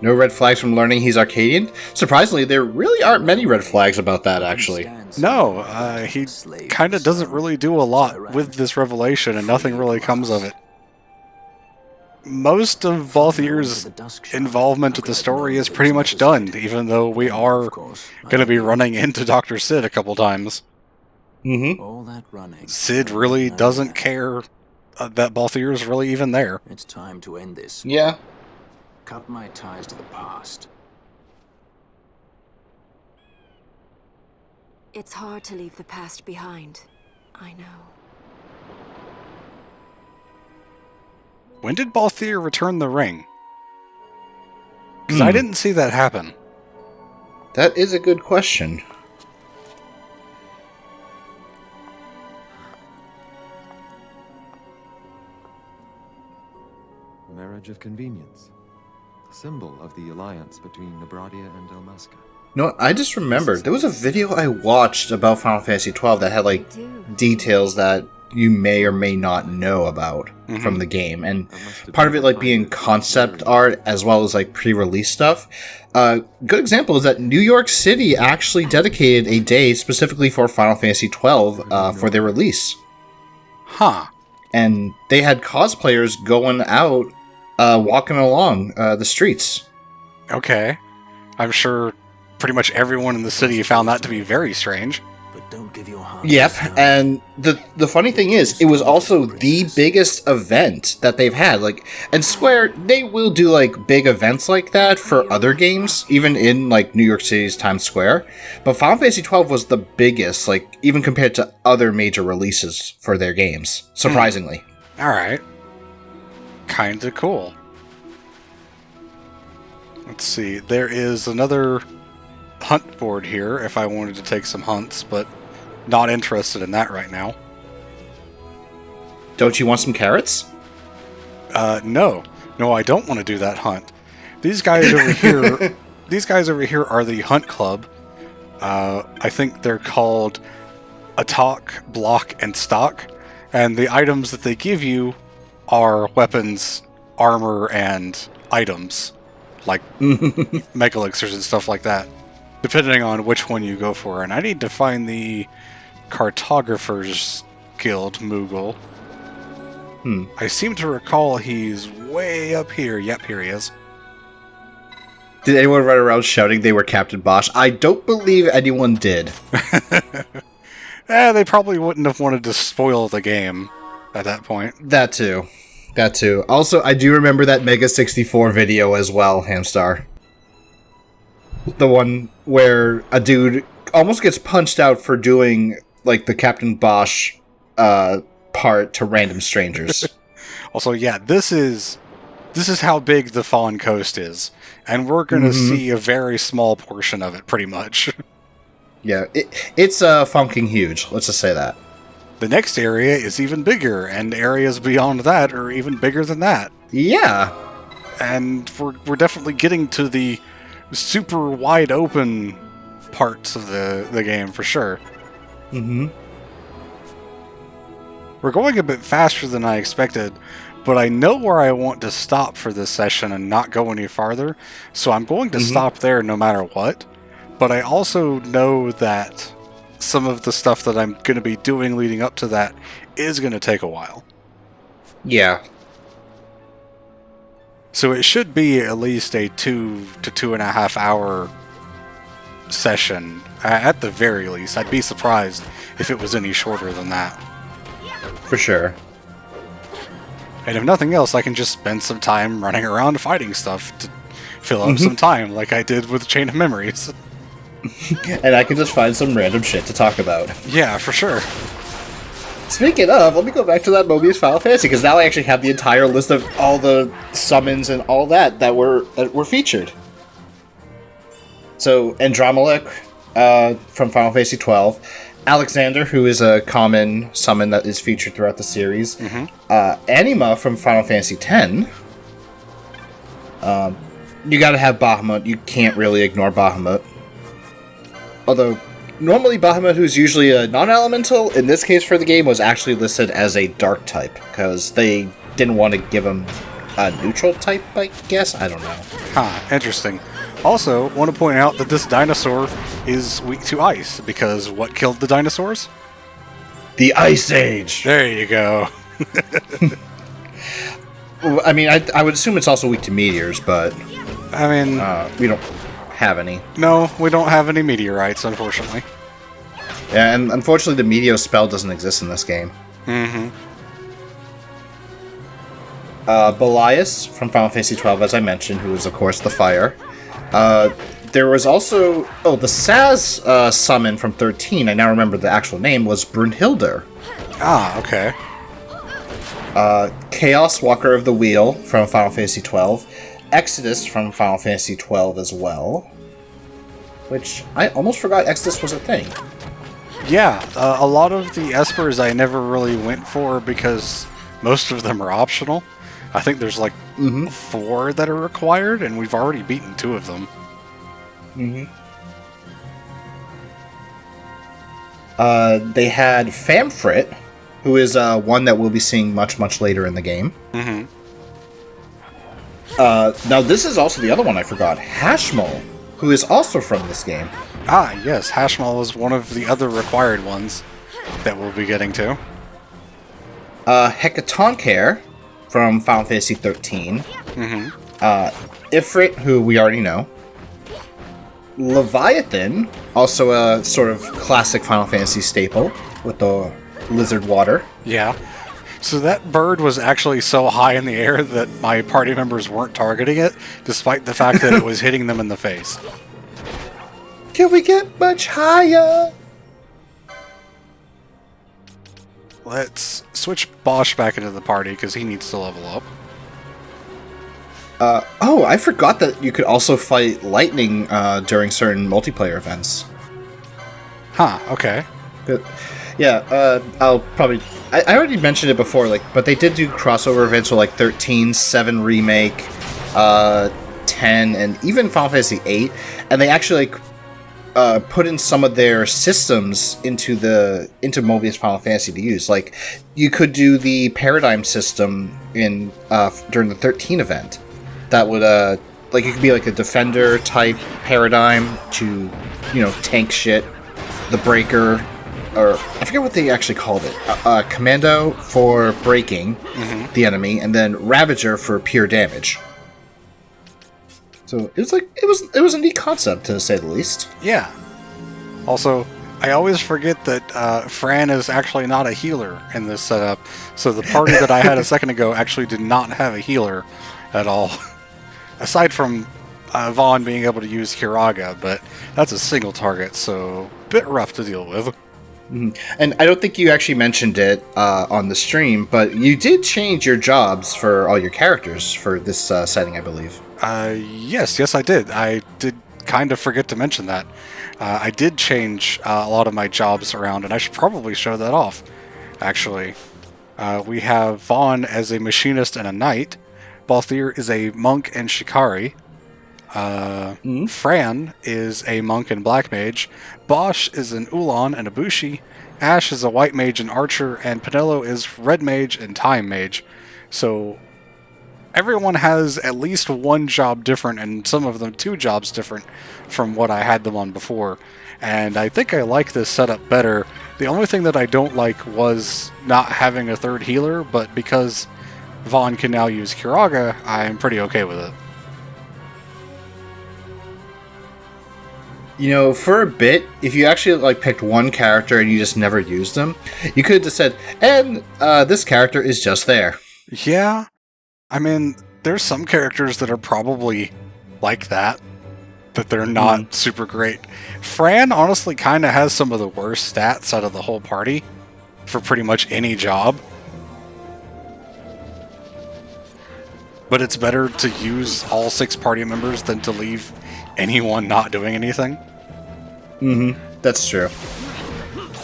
No red flags from learning he's Arcadian? Surprisingly, there really aren't many red flags about that, actually. No, he kind of doesn't really do a lot with this revelation, and nothing really comes of it. Most of Balthier's involvement with the story is pretty much done, even though we are going to be running into Dr. Sid a couple times. Mm-hmm. Sid really doesn't care that Balthier's really even there. It's time to end this. Yeah. Cut my ties to the past. It's hard to leave the past behind. I know. When did Balthier return the ring? Because I didn't see that happen. That is a good question. Marriage of convenience. Symbol of the alliance between Nebradia and Dalmasca. No, I just remembered. There was a video I watched about Final Fantasy XII that had, like, details that you may or may not know about from the game. And part of it, like, being concept art as well as, like, pre-release stuff. Good example is that New York City actually dedicated a day specifically for Final Fantasy XII for their release. Huh. And they had cosplayers going out, walking along the streets. Okay. I'm sure pretty much everyone in the city found that to be very strange. But don't give your heart. Yep, and the funny thing is, it was also the biggest event that they've had. Like, and Square, they will do like big events like that for other games, even in like New York City's Times Square. But Final Fantasy XII was the biggest, like even compared to other major releases for their games. Surprisingly. All right. Kinda cool. Let's see. There is another hunt board here if I wanted to take some hunts, but not interested in that right now. Don't you want some carrots? No. No, I don't want to do that hunt. These guys over here, these guys over here are the Hunt Club, I think they're called Attack, Block, and Stock. And the items that they give you are weapons, armor, and items. Like mega elixirs and stuff like that. Depending on which one you go for. And I need to find the Cartographer's Guild Moogle. I seem to recall he's way up here. Yep, here he is. Did anyone run around shouting they were Captain Bosch? I don't believe anyone did. They probably wouldn't have wanted to spoil the game at that point. That too. Also, I do remember that Mega 64 video as well, Hamstar. The one where a dude almost gets punched out for doing, like, the Captain Bosch part to random strangers. Also, yeah, this is how big the Fallen Coast is. And we're going to see a very small portion of it, pretty much. Yeah, it's funking huge. Let's just say that. The next area is even bigger, and areas beyond that are even bigger than that. Yeah. And we're definitely getting to the super wide open parts of the game, for sure. We're going a bit faster than I expected, but I know where I want to stop for this session and not go any farther, so I'm going to stop there no matter what. But I also know that some of the stuff that I'm going to be doing leading up to that is going to take a while. Yeah. So it should be at least a 2 to 2.5 hour session, at the very least. I'd be surprised if it was any shorter than that. For sure. And if nothing else, I can just spend some time running around fighting stuff to fill up some time, like I did with Chain of Memories. And I can just find some random shit to talk about. Yeah, for sure. Speaking of, let me go back to that Mobius Final Fantasy, because now I actually have the entire list of all the summons and all that were featured. So, Andromelech from Final Fantasy XII, Alexander, who is a common summon that is featured throughout the series, Anima from Final Fantasy X. You gotta have Bahamut. You can't really ignore Bahamut. Although, normally Bahamut, who's usually a non-elemental, in this case for the game, was actually listed as a dark type, because they didn't want to give him a neutral type, I guess? I don't know. Interesting. Also, want to point out that this dinosaur is weak to ice, because what killed the dinosaurs? The Ice Age! There you go. I mean, I would assume it's also weak to meteors, but I mean, we don't have any. No, we don't have any meteorites, unfortunately. Yeah, and unfortunately the Meteor spell doesn't exist in this game. Belias from Final Fantasy XII, as I mentioned, who is, of course, the fire. There was also... Oh, the Saz summon from 13, I now remember the actual name, was Brunhilde. Okay. Chaos Walker of the Wheel from Final Fantasy XII. Exodus from Final Fantasy XII as well. Which, I almost forgot Exodus was a thing. Yeah, a lot of the Espers I never really went for because most of them are optional. I think there's like 4 that are required, and we've already beaten 2 of them. They had Famfrit, who is one that we'll be seeing much later in the game. Now this is also the other one I forgot, Hashmal, who is also from this game. Yes, Hashmal is one of the other required ones that we'll be getting to. Hecatoncheir from Final Fantasy 13. Ifrit, who we already know. Leviathan, also a sort of classic Final Fantasy staple with the lizard water. Yeah. So that bird was actually so high in the air that my party members weren't targeting it, despite the fact that it was hitting them in the face. Can we get much higher? Let's switch Bosch back into the party, because he needs to level up. Oh, I forgot that you could also fight lightning during certain multiplayer events. Okay. Good. Yeah, I'll probably... I already mentioned it before, but they did do crossover events with, 13, 7 Remake, 10, and even Final Fantasy 8, and they actually, put in some of their systems into Mobius Final Fantasy to use. Like, you could do the paradigm system in during the 13 event. That would like, it could be like a defender type paradigm to, tank shit. The breaker, or I forget what they actually called it. Commando for breaking the enemy, and then Ravager for pure damage. So it was a neat concept, to say the least. Yeah. Also, I always forget that Fran is actually not a healer in this setup. So the party that I had a second ago actually did not have a healer at all. Aside from Vaughn being able to use Kiraga, but that's a single target, so a bit rough to deal with. And I don't think you actually mentioned it on the stream, but you did change your jobs for all your characters for this setting, I believe. Yes, I did. I did kind of forget to mention that. I did change a lot of my jobs around, and I should probably show that off, actually. We have Vaughn as a machinist and a knight. Balthier is a monk and shikari. Fran is a monk and black mage. Bosch is an Ulan and a bushi. Ash is a white mage and archer, and Pinello is red mage and time mage. So everyone has at least one job different, and some of them two jobs different from what I had them on before. And I think I like this setup better. The only thing that I don't like was not having a third healer, but because Vaughn can now use Kiraga, I'm pretty okay with it. For a bit, if you actually picked one character and you just never used them, you could have just said, and this character is just there. Yeah. I mean, there's some characters that are probably like that they're not super great. Fran honestly kind of has some of the worst stats out of the whole party for pretty much any job. But it's better to use all 6 party members than to leave anyone not doing anything. That's true.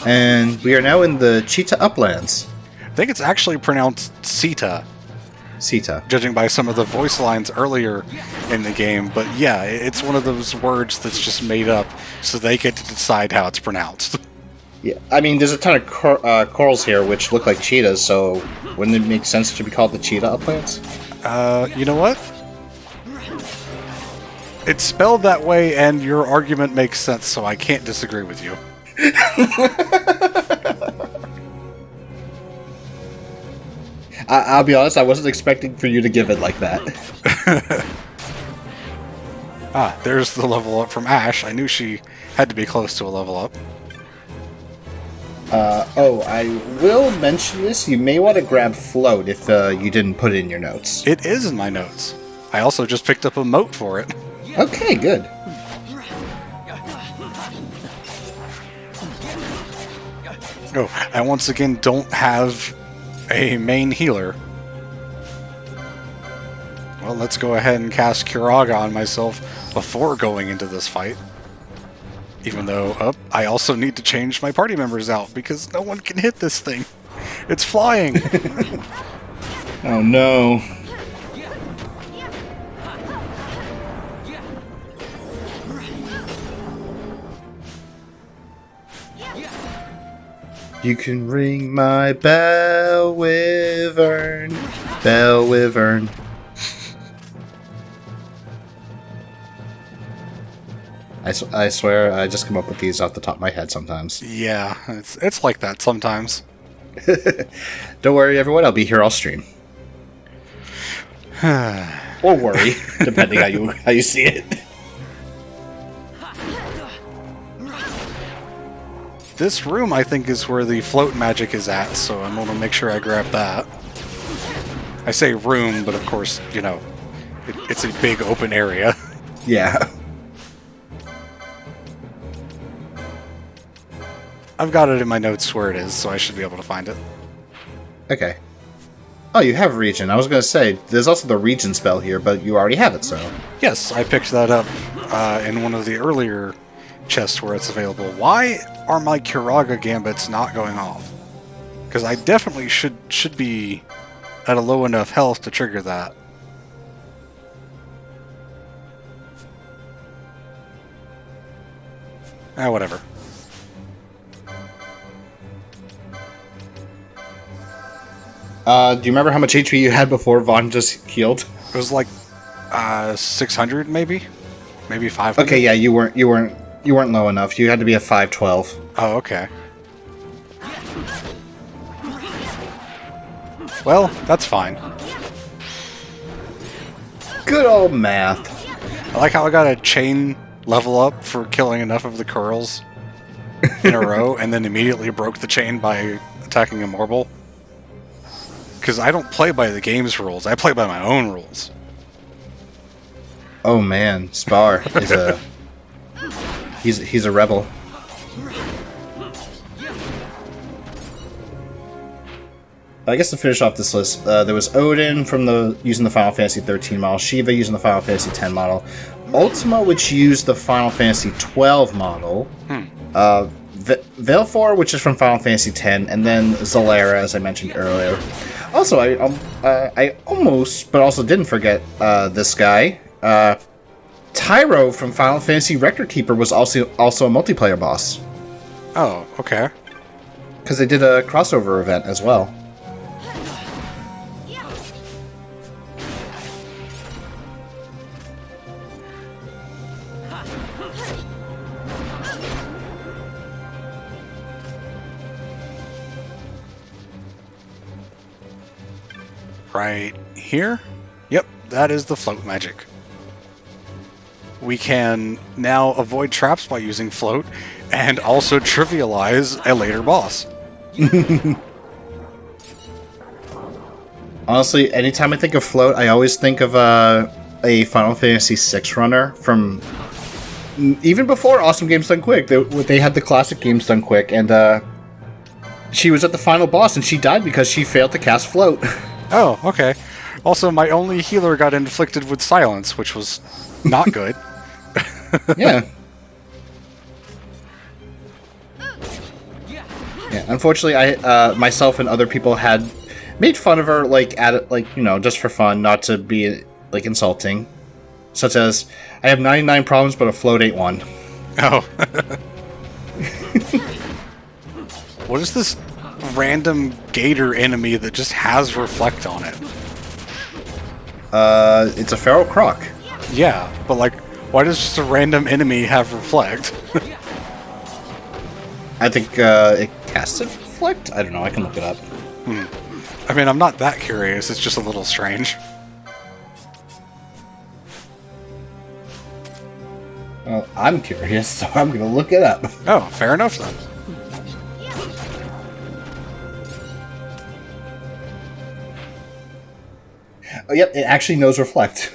And we are now in the Cheetah Uplands. I think it's actually pronounced Sita. Sita. Judging by some of the voice lines earlier in the game. But yeah, it's one of those words that's just made up so they get to decide how it's pronounced. Yeah, I mean, there's a ton of corals here which look like cheetahs, so wouldn't it make sense to be called the Cheetah Uplands? You know what? It's spelled that way, and your argument makes sense, so I can't disagree with you. I'll be honest, I wasn't expecting for you to give it like that. There's the level up from Ash. I knew she had to be close to a level up. I will mention this. You may want to grab Float if you didn't put it in your notes. It is in my notes. I also just picked up a mote for it. Okay, good. Oh, I once again don't have a main healer. Well, let's go ahead and cast Kiraga on myself before going into this fight. Even though, I also need to change my party members out because no one can hit this thing. It's flying! Oh no. You can ring my bell, Wyvern. Bell, Wyvern. I swear, I just come up with these off the top of my head sometimes. Yeah, it's like that sometimes. Don't worry, everyone. I'll be here all stream. Or worry, depending how you see it. This room, I think, is where the float magic is at, so I'm going to make sure I grab that. I say room, but of course, it's a big open area. Yeah. I've got it in my notes where it is, so I should be able to find it. Okay. Oh, you have region. I was going to say, there's also the region spell here, but you already have it, so... Yes, I picked that up in one of the earlier chests where it's available. Why are my Kiraga gambits not going off? Because I definitely should be at a low enough health to trigger that. Whatever. Do you remember how much HP you had before Vaughn just healed? It was like 600, maybe 500. Okay, yeah, you weren't low enough. You had to be at 512. Oh, okay. Well, that's fine. Good old math. I like how I got a chain level up for killing enough of the curls in a row, and then immediately broke the chain by attacking a Morble. Because I don't play by the game's rules, I play by my own rules. Oh man, Spar is a he's a rebel. I guess to finish off this list, there was Odin using the Final Fantasy 13 model, Shiva using the Final Fantasy 10 model, Ultima, which used the Final Fantasy 12 model, Valefor, which is from Final Fantasy 10, and then Zalera, as I mentioned earlier. Also, I almost, but also didn't forget this guy. Tyro from Final Fantasy Record Keeper was also a multiplayer boss. Oh, okay. Because they did a crossover event as well. Right here? Yep, that is the float magic. We can now avoid traps by using float, and also trivialize a later boss. Honestly, anytime I think of float, I always think of a Final Fantasy VI runner from even before Awesome Games Done Quick. They had the classic Games Done Quick, and she was at the final boss, and she died because she failed to cast float. Oh, okay. Also, my only healer got inflicted with silence, which was not good. Yeah. Yeah. Unfortunately, I myself and other people had made fun of her, just for fun, not to be insulting, such as I have 99 problems, but a float ain't one. Oh. What is this random gator enemy that just has reflect on it? It's a feral croc. Yeah, but why does just a random enemy have reflect? I think it casts a reflect? I don't know, I can look it up. I mean, I'm not that curious, it's just a little strange. Well, I'm curious, so I'm gonna look it up. Oh, fair enough then. Oh, yep, it actually knows reflect.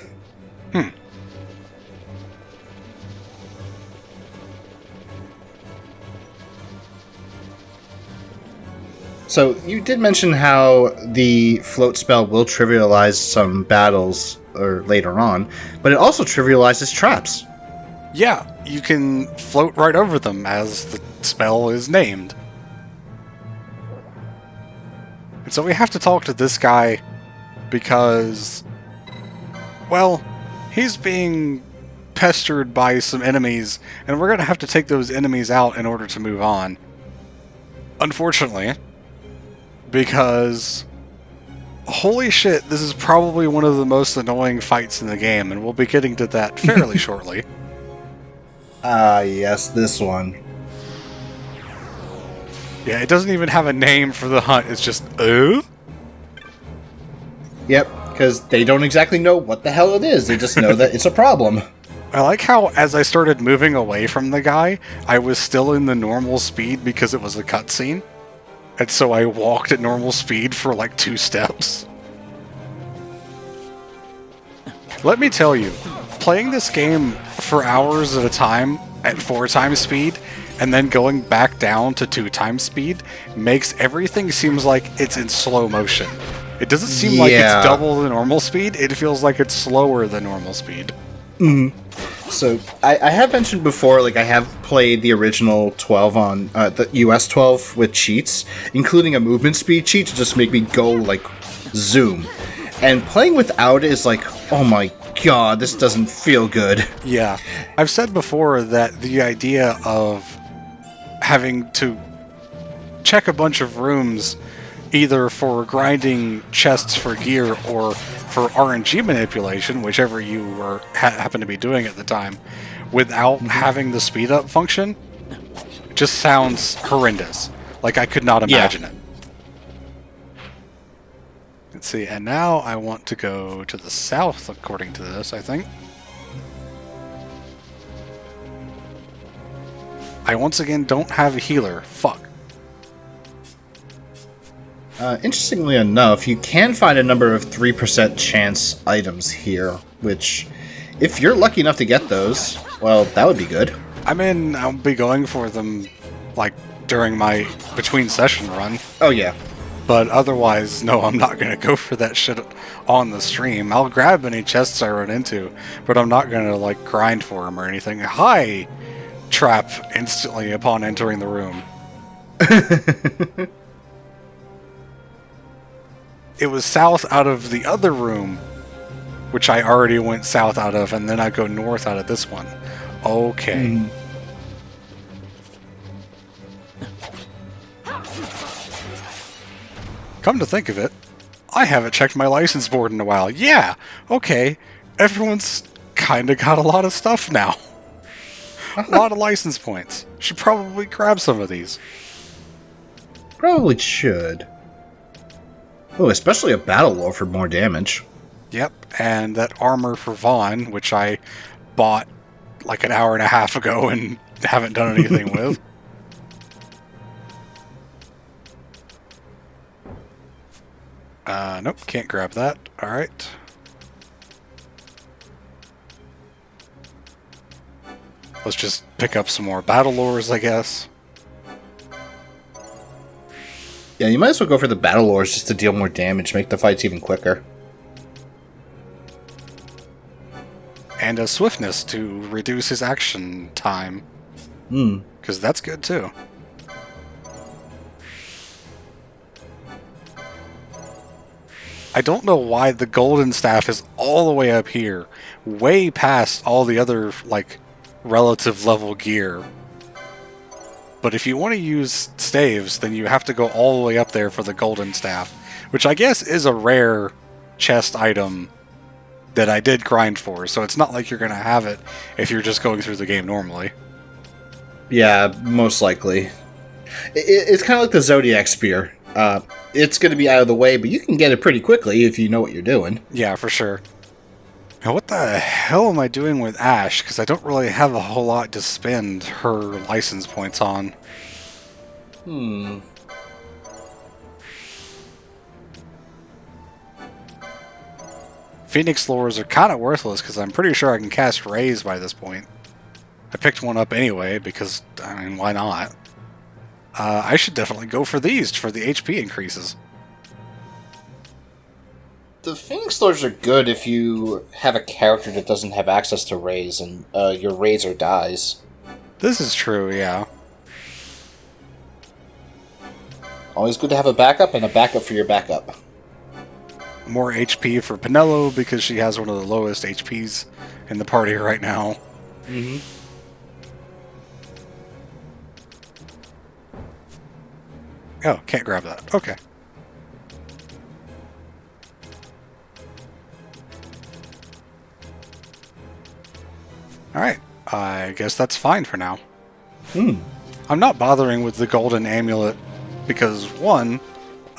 So, you did mention how the float spell will trivialize some battles or later on, but it also trivializes traps. Yeah, you can float right over them as the spell is named. And so we have to talk to this guy because, well, he's being pestered by some enemies, and we're going to have to take those enemies out in order to move on. Unfortunately, because holy shit, this is probably one of the most annoying fights in the game, and we'll be getting to that fairly shortly. Ah, yes, this one. Yeah, it doesn't even have a name for the hunt, it's just, Yep, because they don't exactly know what the hell it is, they just know that it's a problem. I like how, as I started moving away from the guy, I was still in the normal speed because it was a cutscene. And so I walked at normal speed for 2 steps. Let me tell you, playing this game for hours at a time at 4 times speed, and then going back down to 2 times speed, makes everything seems like it's in slow motion. It doesn't seem like it's double the normal speed, it feels like it's slower than normal speed. So, I have mentioned before, I have played the original 12 on the US 12 with cheats, including a movement speed cheat to just make me go, zoom. And playing without it is oh my God, this doesn't feel good. Yeah. I've said before that the idea of having to check a bunch of rooms either for grinding chests for gear or for RNG manipulation, whichever you were happen to be doing at the time, without having the speed up function, just sounds horrendous. Like I could not imagine it. Let's see, and now I want to go to the south, according to this, I think. I once again don't have a healer. Fuck. Interestingly enough, you can find a number of 3% chance items here, which, if you're lucky enough to get those, well, that would be good. I mean, I'll be going for them, like, during my between session run. Oh, yeah. But otherwise, no, I'm not going to go for that shit on the stream. I'll grab any chests I run into, but I'm not going to, like, grind for them or anything. Hi! Trap instantly upon entering the room. It was south out of the other room, which I already went south out of, and then I go north out of this one. Okay. Come to think of it, I haven't checked my license board in a while. Yeah, okay. Everyone's kind of got a lot of stuff now. A lot of license points. Should probably grab some of these. Probably should. Oh, especially a battle lore for more damage. Yep, and that armor for Vaughn, which I bought like an hour and a half ago and haven't done anything with. Nope, can't grab that. Alright. Let's just pick up some more battle lores, I guess. Yeah, you might as well go for the battle lores just to deal more damage, make the fights even quicker. And a swiftness to reduce his action time. Because that's good too. I don't know why the golden staff is all the way up here, way past all the other, like, relative level gear. But if you want to use staves, then you have to go all the way up there for the golden staff, which I guess is a rare chest item that I did grind for, so it's not like you're going to have it if you're just going through the game normally. Yeah, most likely. It's kind of like the Zodiac spear. It's going to be out of the way, but you can get it pretty quickly if you know what you're doing. Yeah, for sure. Now, what the hell am I doing with Ash? Because I don't really have a whole lot to spend her license points on. Phoenix lures are kind of worthless because I'm pretty sure I can cast Raise by this point. I picked one up anyway because, I mean, why not? I should definitely go for these for the HP increases. The Phoenix lures are good if you have a character that doesn't have access to Raise and your Razor dies. This is true, yeah. Always good to have a backup and a backup for your backup. More HP for Penelo because she has one of the lowest HPs in the party right now. Oh, can't grab that. Okay. Alright, I guess that's fine for now. I'm not bothering with the golden amulet because, one,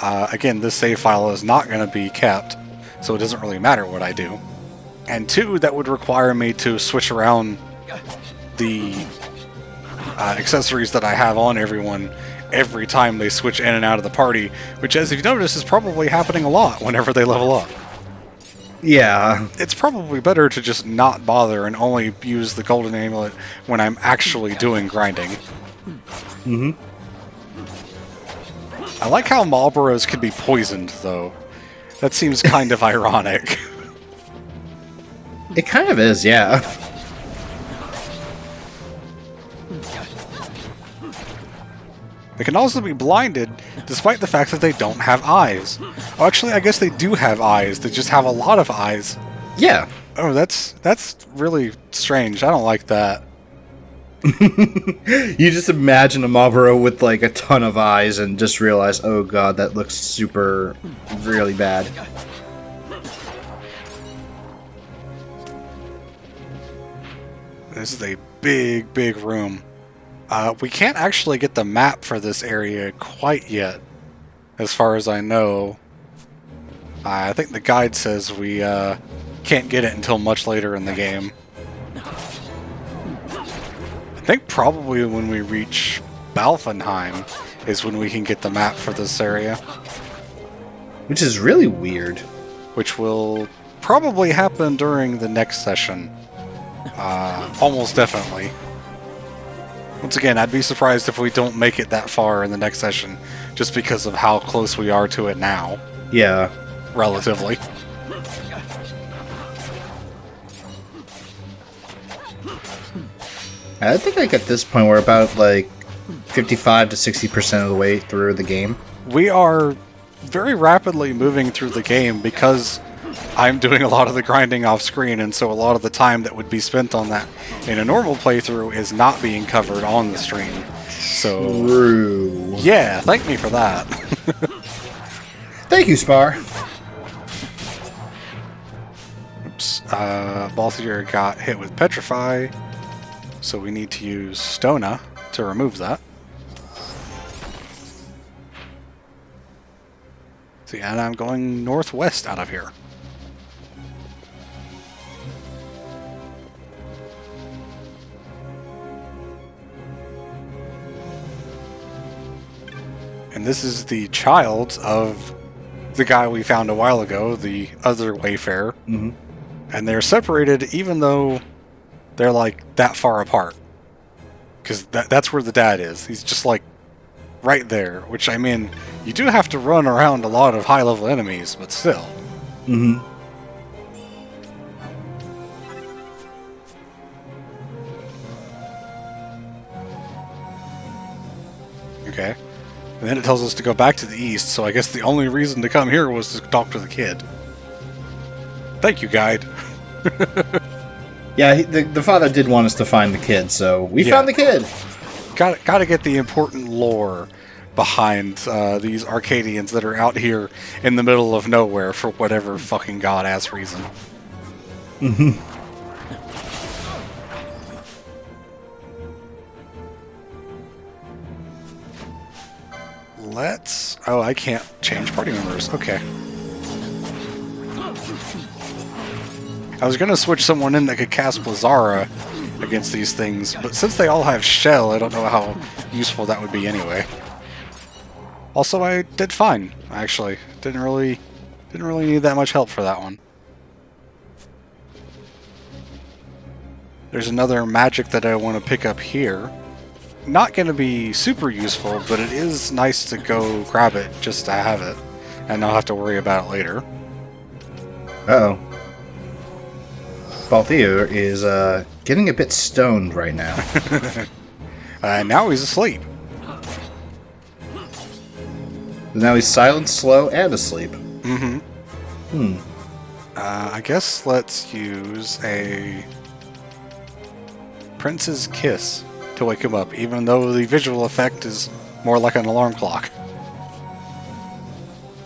again, this save file is not going to be kept, so it doesn't really matter what I do. And two, that would require me to switch around the accessories that I have on everyone every time they switch in and out of the party, which, as you've noticed, is probably happening a lot whenever they level up. Yeah. It's probably better to just not bother and only use the golden amulet when I'm actually doing grinding. I like how Marlboros can be poisoned, though. That seems kind of ironic. It kind of is, yeah. They can also be blinded, despite the fact that they don't have eyes. Oh, actually, I guess they do have eyes. They just have a lot of eyes. Yeah. Oh, that's really strange. I don't like that. You just imagine a Marlboro with like a ton of eyes and just realize, oh god, that looks super, really bad. This is a big, big room. We can't actually get the map for this area quite yet, as far as I know. I think the guide says we can't get it until much later in the game. I think probably when we reach Balfenheim is when we can get the map for this area. Which is really weird. Which will probably happen during the next session. Almost definitely. Once again, I'd be surprised if we don't make it that far in the next session, just because of how close we are to it now. Yeah. Relatively. I think like at this point we're about like 55 to 60% of the way through the game. We are very rapidly moving through the game because I'm doing a lot of the grinding off screen, and so a lot of the time that would be spent on that in a normal playthrough is not being covered on the stream. So, True. Yeah, thank me for that. Thank you, Spar. Oops. Balthier got hit with Petrify, so we need to use Stona to remove that. See, and I'm going northwest out of here. And this is the child of the guy we found a while ago, the other Wayfarer. Mm-hmm. And they're separated even though they're like that far apart. Because that's where the dad is. He's just like right there. Which, I mean, you do have to run around a lot of high-level enemies, but still. Mm-hmm. Okay. And then it tells us to go back to the east, so I guess the only reason to come here was to talk to the kid. Thank you, guide. Yeah, the father did want us to find the kid, so we found the kid. Got to get the important lore behind these Arcadians that are out here in the middle of nowhere for whatever fucking god-ass reason. Mm-hmm. Oh, I can't change party members. Okay. I was going to switch someone in that could cast Blazara against these things, but since they all have Shell, I don't know how useful that would be anyway. Also, I did fine, actually. Didn't really need that much help for that one. There's another magic that I want to pick up here. Not going to be super useful, but it is nice to go grab it just to have it, and not have to worry about it later. Uh-oh. Balthier is getting a bit stoned right now. Now he's asleep. Now he's silent, slow, and asleep. Mm-hmm. I guess let's use a Prince's Kiss to wake him up, even though the visual effect is more like an alarm clock.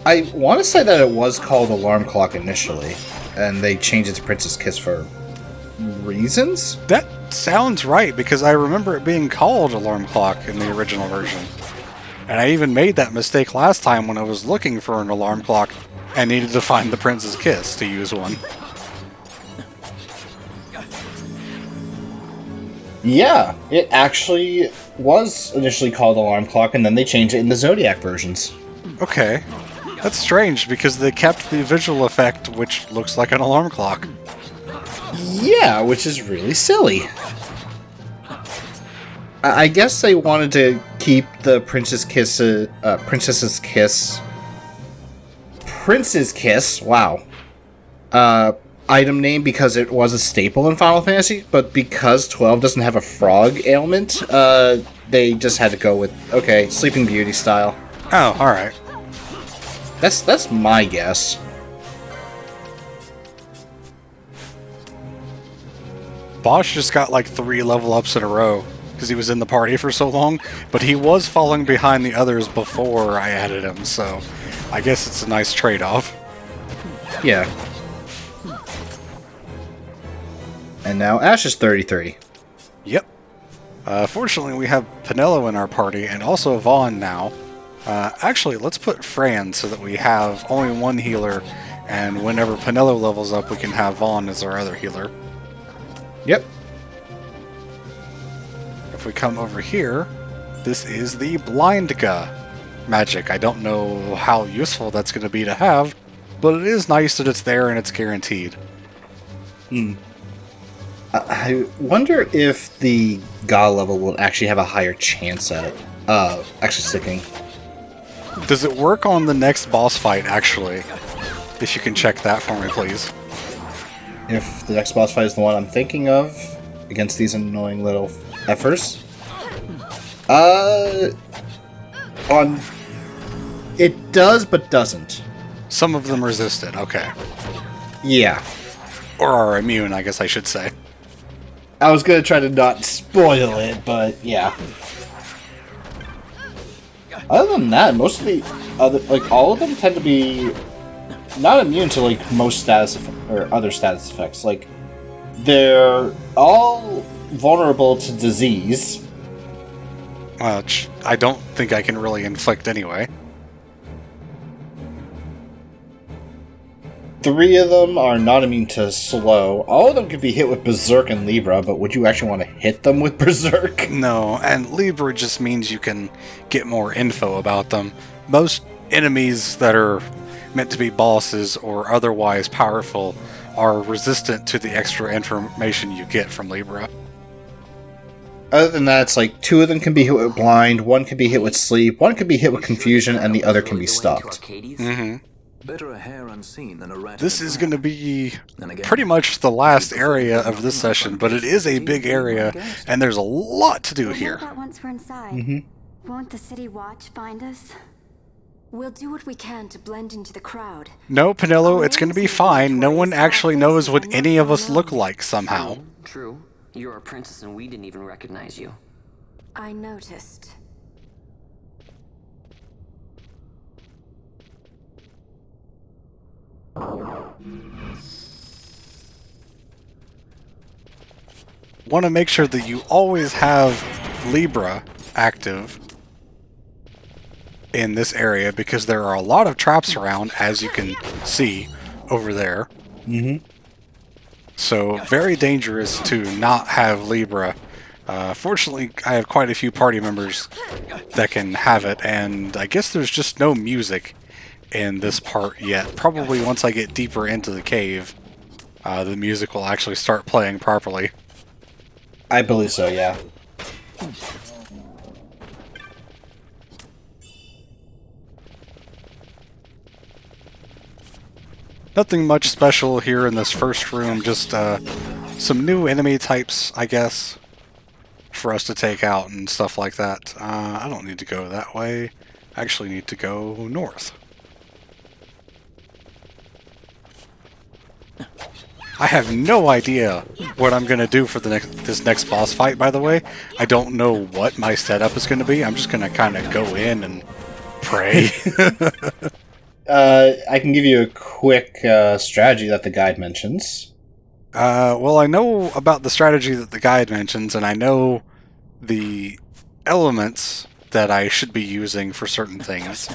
I want to say that it was called Alarm Clock initially, and they changed it to Princess Kiss for reasons? That sounds right, because I remember it being called Alarm Clock in the original version. And I even made that mistake last time when I was looking for an alarm clock and needed to find the Prince's Kiss to use one. Yeah, it actually was initially called Alarm Clock, and then they changed it in the Zodiac versions. Okay. That's strange, because they kept the visual effect, which looks like an alarm clock. Yeah, which is really silly. I guess they wanted to keep the Prince's Kiss, wow, item name because it was a staple in Final Fantasy, but because 12 doesn't have a frog ailment, they just had to go with, okay, Sleeping Beauty style. Oh, alright. That's my guess. Bosch just got like 3 level ups in a row because he was in the party for so long, but he was falling behind the others before I added him, so I guess it's a nice trade-off. Yeah. And now Ash is 33. Yep. Fortunately, we have Pinello in our party, and also Vaughn now. Actually, let's put Fran so that we have only one healer, and whenever Pinello levels up, we can have Vaughn as our other healer. Yep. If we come over here, this is the Blindga magic. I don't know how useful that's going to be to have, but it is nice that it's there and it's guaranteed. I wonder if the Ga level will actually have a higher chance at it. Actually sticking. Does it work on the next boss fight, actually? If you can check that for me, please. If the next boss fight is the one I'm thinking of, against these annoying little effers. It does, but doesn't. Some of them resist it, okay. Yeah. Or are immune, I guess I should say. I was gonna try to not spoil it, but yeah. Other than that, most of the other, like, all of them tend to be not immune to, like, most status or other status effects. Like, they're all vulnerable to disease. Which I don't think I can really inflict anyway. 3 of them are not immune to slow. All of them can be hit with Berserk and Libra, but would you actually want to hit them with Berserk? No, and Libra just means you can get more info about them. Most enemies that are meant to be bosses or otherwise powerful are resistant to the extra information you get from Libra. Other than that, it's like 2 of them can be hit with Blind, 1 can be hit with Sleep, 1 can be hit with Confusion, and the other can be stopped. Mm-hmm. Better a hair unseen than a rat. This is going to be pretty much the last area of this session, but it is a big area, and there's a lot to do here. That once we're inside. Mm-hmm. Won't the city watch find us? We'll do what we can to blend into the crowd. No, Pinello, it's going to be fine. No one actually knows what any of us look like somehow. True. You're a princess and we didn't even recognize you. I noticed. Want to make sure that you always have Libra active in this area because there are a lot of traps around, as you can see over there. Mm-hmm. So very dangerous to not have Libra. Fortunately, I have quite a few party members that can have it, and I guess there's just no music in this part yet. Probably once I get deeper into the cave, the music will actually start playing properly. I believe so, yeah. Nothing much special here in this first room, just some new enemy types, I guess, for us to take out and stuff like that. I don't need to go that way. I actually need to go north. I have no idea what I'm going to do for this next boss fight, by the way. I don't know what my setup is going to be. I'm just going to kind of go in and pray. I can give you a quick strategy that the guide mentions. Well, I know about the strategy that the guide mentions, and I know the elements that I should be using for certain things.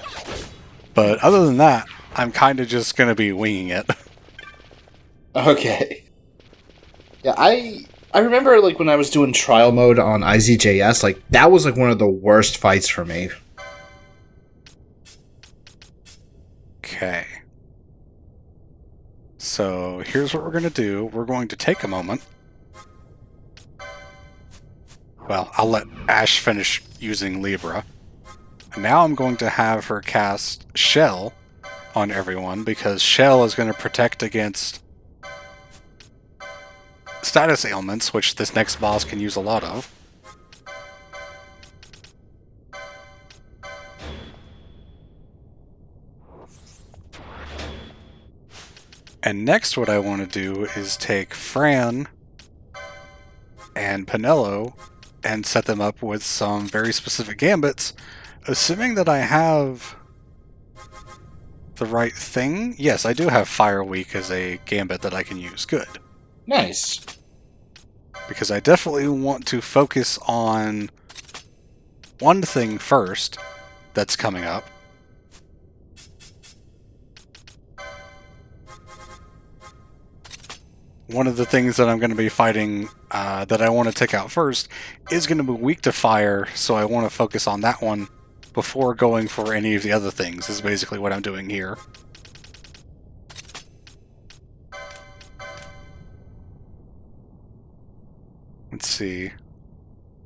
But other than that, I'm kind of just going to be winging it. Okay. Yeah, I remember, like, when I was doing trial mode on IZJS, like, that was, like, one of the worst fights for me. Okay. So, here's what we're going to do. We're going to take a moment. Well, I'll let Ash finish using Libra. And now I'm going to have her cast Shell on everyone, because Shell is going to protect against status ailments, which this next boss can use a lot of. And next what I want to do is take Fran and Pinello and set them up with some very specific gambits, assuming that I have the right thing. Yes, I do have Fire Week as a gambit that I can use. Good. Nice. Because I definitely want to focus on one thing first that's coming up. One of the things that I'm going to be fighting that I want to take out first is going to be weak to fire, so I want to focus on that one before going for any of the other things, is basically what I'm doing here. Let's see.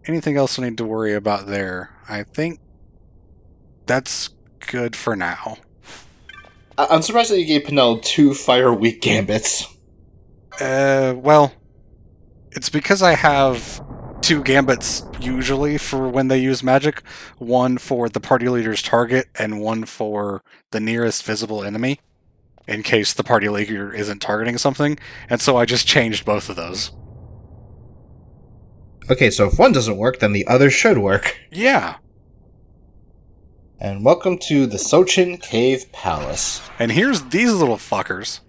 Anything else I need to worry about there? I think that's good for now. I'm surprised that you gave Pinel 2 Fire Week gambits. Well, it's because I have 2 gambits usually for when they use magic. One for the party leader's target, and one for the nearest visible enemy, in case the party leader isn't targeting something. And so I just changed both of those. Okay, so if one doesn't work, then the other should work. Yeah. And welcome to the Sochin Cave Palace. And here's these little fuckers.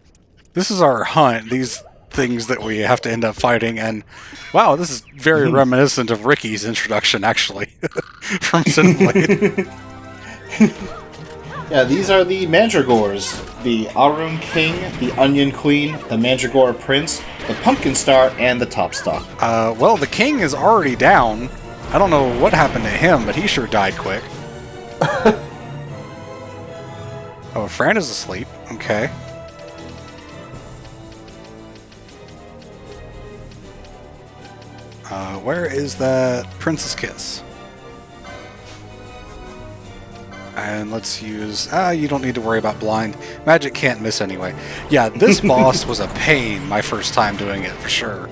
This is our hunt, these things that we have to end up fighting, and wow, this is very reminiscent of Ricky's introduction, actually, from Synblade. Yeah, these are the Mandragores. The Arun King, the Onion Queen, the Mandragora Prince, the Pumpkin Star, and the Top Stalk. Well, the king is already down. I don't know what happened to him, but he sure died quick. Oh, Fran is asleep. Okay. Where is that Princess Kiss? And let's use... you don't need to worry about blind. Magic can't miss anyway. Yeah, this boss was a pain my first time doing it, for sure.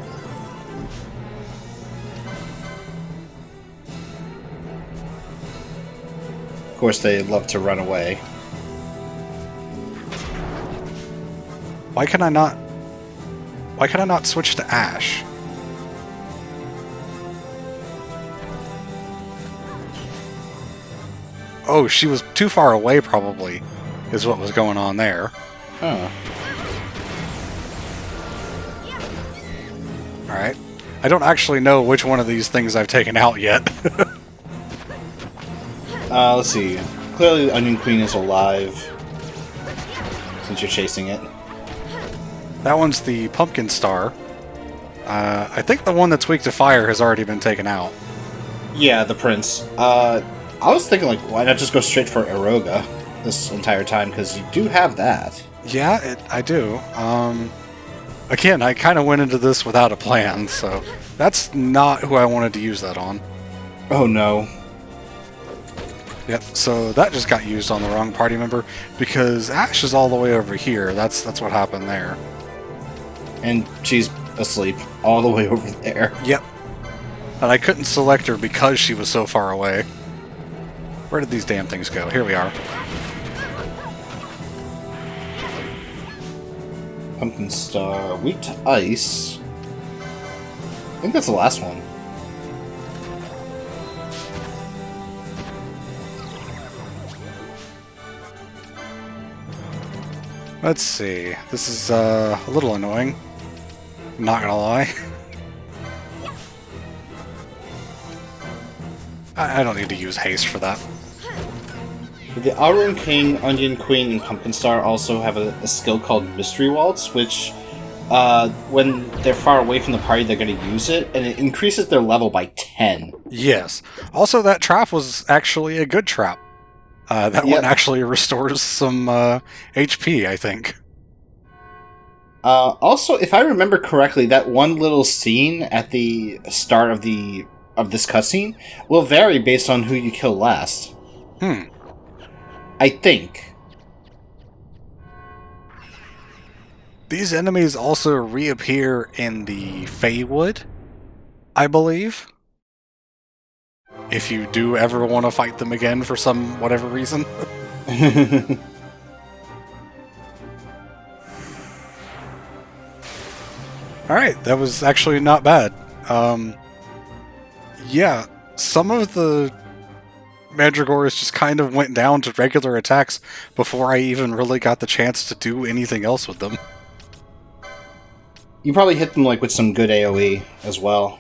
Of course, they love to run away. Why can I not switch to Ash? Oh, she was too far away, probably, is what was going on there. Huh. Alright. I don't actually know which one of these things I've taken out yet. Let's see. Clearly the Onion Queen is alive, since you're chasing it. That one's the Pumpkin Star. I think the one that's weak to fire has already been taken out. Yeah, the Prince. I was thinking, like, why not just go straight for Eroga this entire time, because you do have that. Yeah, I do. Again, I kind of went into this without a plan, so that's not who I wanted to use that on. Oh no. Yep, so that just got used on the wrong party member, because Ash is all the way over here. That's what happened there. And she's asleep all the way over there. Yep. And I couldn't select her because she was so far away. Where did these damn things go? Here we are. Pumpkin Star, weak to ice. I think that's the last one. Let's see. This is a little annoying. Not gonna lie. I don't need to use haste for that. The Arun King, Onion Queen, and Pumpkin Star also have a skill called Mystery Waltz, which, when they're far away from the party, they're going to use it, and it increases their level by 10. Yes. Also, that trap was actually a good trap. That one actually restores some HP, I think. Also, if I remember correctly, that one little scene at the start of this cutscene will vary based on who you kill last. I think. These enemies also reappear in the Feywood, I believe. If you do ever want to fight them again for some whatever reason. Alright, that was actually not bad. Yeah, some of the Mandragores just kind of went down to regular attacks before I even really got the chance to do anything else with them. You probably hit them like with some good AoE as well.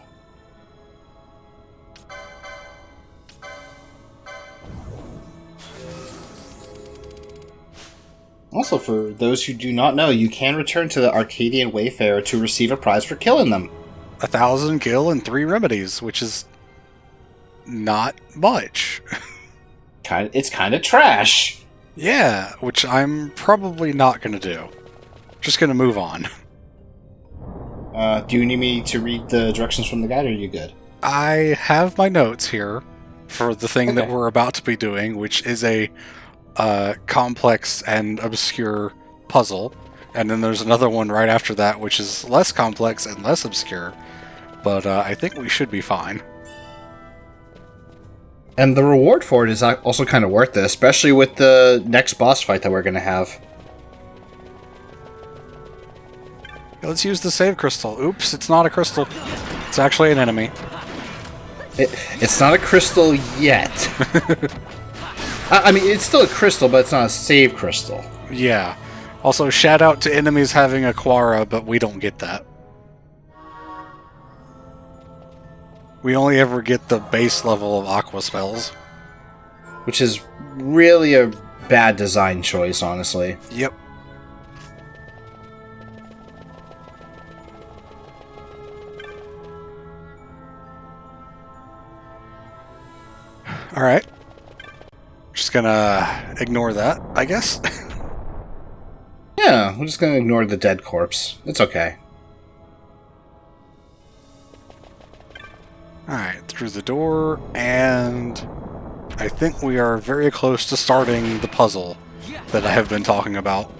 Also, for those who do not know, you can return to the Arcadian Wayfarer to receive a prize for killing them. 1,000 gil and 3 remedies, which is not much. It's kind of trash. Yeah, which I'm probably not going to do. Just going to move on. Do you need me to read the directions from the guide, or are you good? I have my notes here for the thing that Okay. we're about to be doing, which is a complex and obscure puzzle. And then there's another one right after that, which is less complex and less obscure. But I think we should be fine. And the reward for it is also kind of worth it, especially with the next boss fight that we're going to have. Let's use the save crystal. Oops, it's not a crystal. It's actually an enemy. It's not a crystal yet. I mean, it's still a crystal, but it's not a save crystal. Yeah. Also, shout out to enemies having a Quara, but we don't get that. We only ever get the base level of Aqua spells. Which is really a bad design choice, honestly. Yep. Alright. Just gonna ignore that, I guess. Yeah, we're just going to ignore the dead corpse. It's okay. Alright, through the door, and I think we are very close to starting the puzzle that I have been talking about.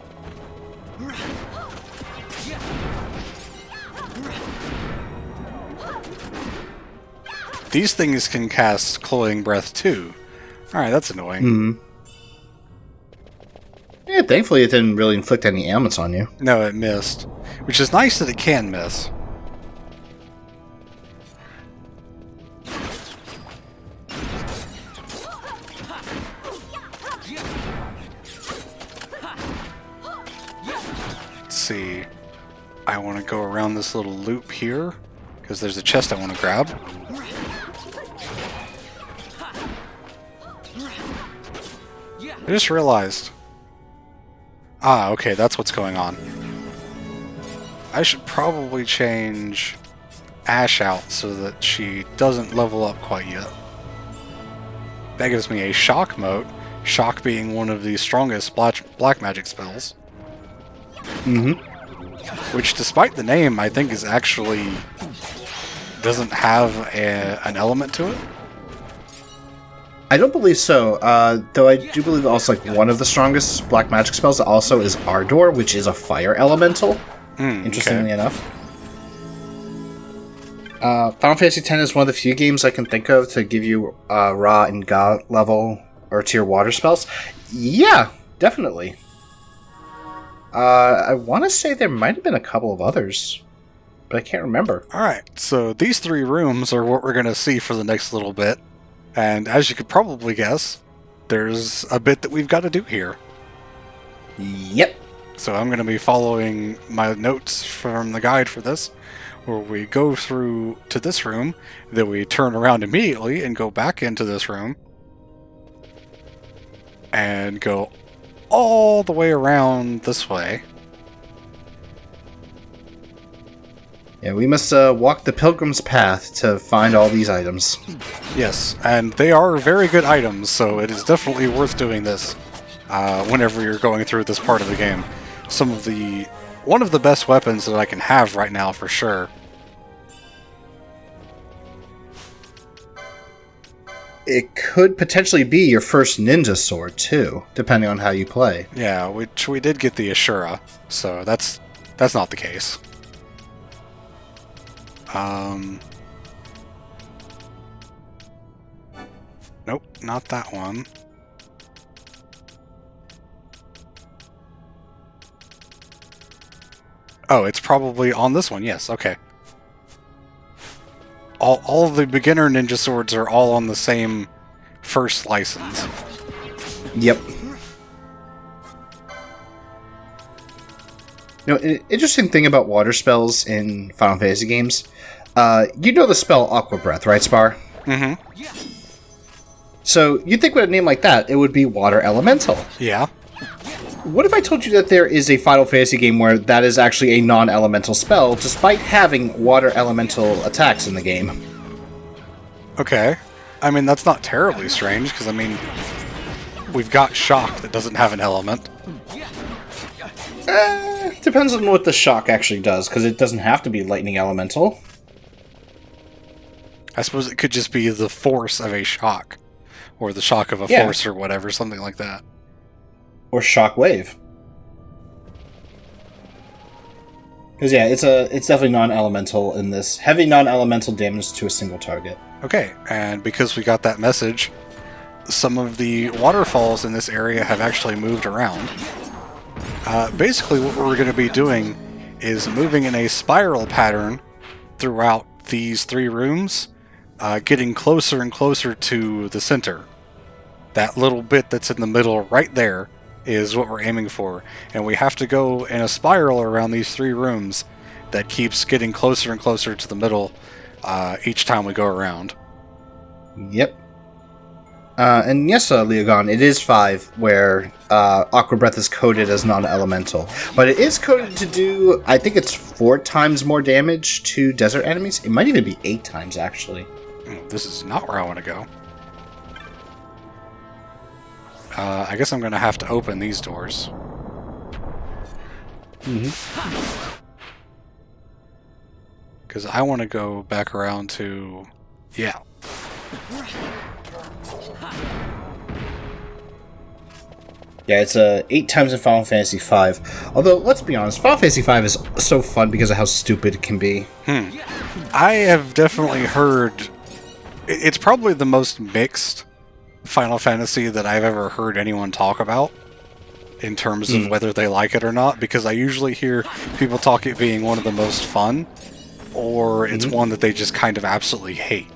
These things can cast Cloying Breath too. Alright, that's annoying. Mm-hmm. Yeah, thankfully it didn't really inflict any ailments on you. No, it missed. Which is nice that it can miss. Let's see. I want to go around this little loop here, because there's a chest I want to grab. I just realized. Ah, okay, that's what's going on. I should probably change Ash out so that she doesn't level up quite yet. That gives me a Shock mote, Shock being one of the strongest black magic spells. Mm-hmm. Which, despite the name, I think is actually doesn't have an element to it. I don't believe so, though I do believe also like one of the strongest black magic spells also is Ardor, which is a fire elemental, interestingly enough. Final Fantasy X is one of the few games I can think of to give you Ra and Ga level or tier water spells. Yeah, definitely. I want to say there might have been a couple of others, but I can't remember. Alright, so these 3 rooms are what we're going to see for the next little bit. And as you could probably guess, there's a bit that we've got to do here. Yep. So I'm going to be following my notes from the guide for this, where we go through to this room, then we turn around immediately and go back into this room, and go all the way around this way. Yeah, we must walk the pilgrim's path to find all these items. Yes, and they are very good items, so it is definitely worth doing this whenever you're going through this part of the game. One of the best weapons that I can have right now, for sure. It could potentially be your first ninja sword, too, depending on how you play. Yeah, which we did get the Ashura, so that's not the case. Nope, not that one. Oh, it's probably on this one, yes, okay. all the beginner ninja swords are all on the same first license. Yep. You know, an interesting thing about water spells in Final Fantasy games, you know the spell Aqua Breath, right, Spar? Mm-hmm. So you'd think with a name like that, it would be Water Elemental. Yeah. What if I told you that there is a Final Fantasy game where that is actually a non-elemental spell, despite having water elemental attacks in the game? Okay. I mean, that's not terribly strange, because, I mean, we've got Shock that doesn't have an element. Depends on what the Shock actually does, because it doesn't have to be lightning elemental. I suppose it could just be the force of a shock, or the shock of a force or whatever, something like that. Or Shock Wave. Because yeah, it's definitely non-elemental in this. Heavy non-elemental damage to a single target. Okay, and because we got that message, some of the waterfalls in this area have actually moved around. Basically what we're going to be doing is moving in a spiral pattern throughout these 3 rooms, getting closer and closer to the center. That little bit that's in the middle right there is what we're aiming for, and we have to go in a spiral around these 3 rooms that keeps getting closer and closer to the middle each time we go around. Yep. And yes, Leogon, it is 5 where Aqua Breath is coded as non-elemental. But it is coded to do, I think it's 4 times more damage to desert enemies. It might even be 8 times, actually. This is not where I want to go. I guess I'm going to have to open these doors. Mm-hmm. Because I want to go back around to... Yeah. Yeah, it's 8 times in Final Fantasy V. Although, let's be honest, Final Fantasy V is so fun because of how stupid it can be. I have definitely heard... It's probably the most mixed Final Fantasy that I've ever heard anyone talk about in terms of whether they like it or not, because I usually hear people talk it being one of the most fun, or it's one that they just kind of absolutely hate,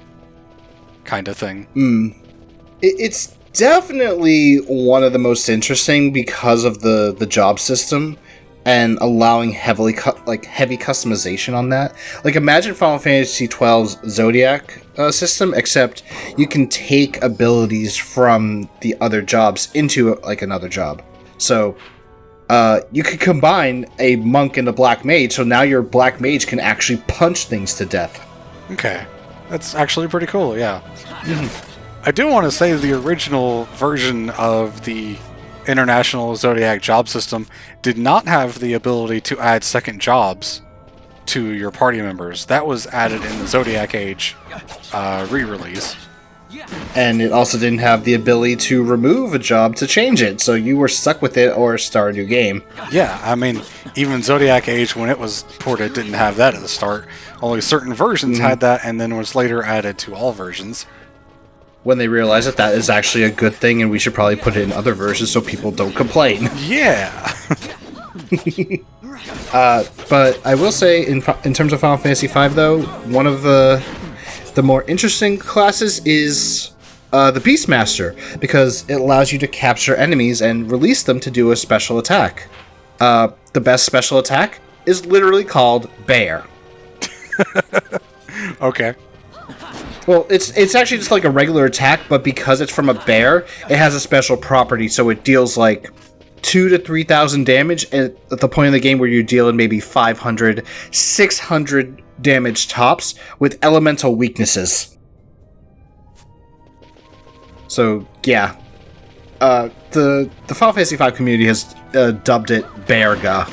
kind of thing. It's definitely one of the most interesting because of the job system and allowing heavy customization on that. Like, imagine Final Fantasy XII's Zodiac system, except you can take abilities from the other jobs into another job. So you could combine a monk and a black mage, so now your black mage can actually punch things to death. Okay. That's actually pretty cool, yeah. I do want to say the original version of the International Zodiac job system did not have the ability to add second jobs to your party members. That was added in the Zodiac Age re-release. And it also didn't have the ability to remove a job to change it, so you were stuck with it or start a new game. Yeah, I mean, even Zodiac Age, when it was ported, didn't have that at the start. Only certain versions had that, and then was later added to all versions. When they realized that is actually a good thing, and we should probably put it in other versions so people don't complain. Yeah! But I will say, in terms of Final Fantasy V, though, one of the more interesting classes is the Beastmaster, because it allows you to capture enemies and release them to do a special attack. The best special attack is literally called Bear. Okay. Well, it's actually just like a regular attack, but because it's from a bear, it has a special property, so it deals like 2,000 to 3,000 damage at the point in the game where you're dealing maybe 500, 600 damage tops with elemental weaknesses. So, yeah. The Final Fantasy V community has dubbed it Bearga.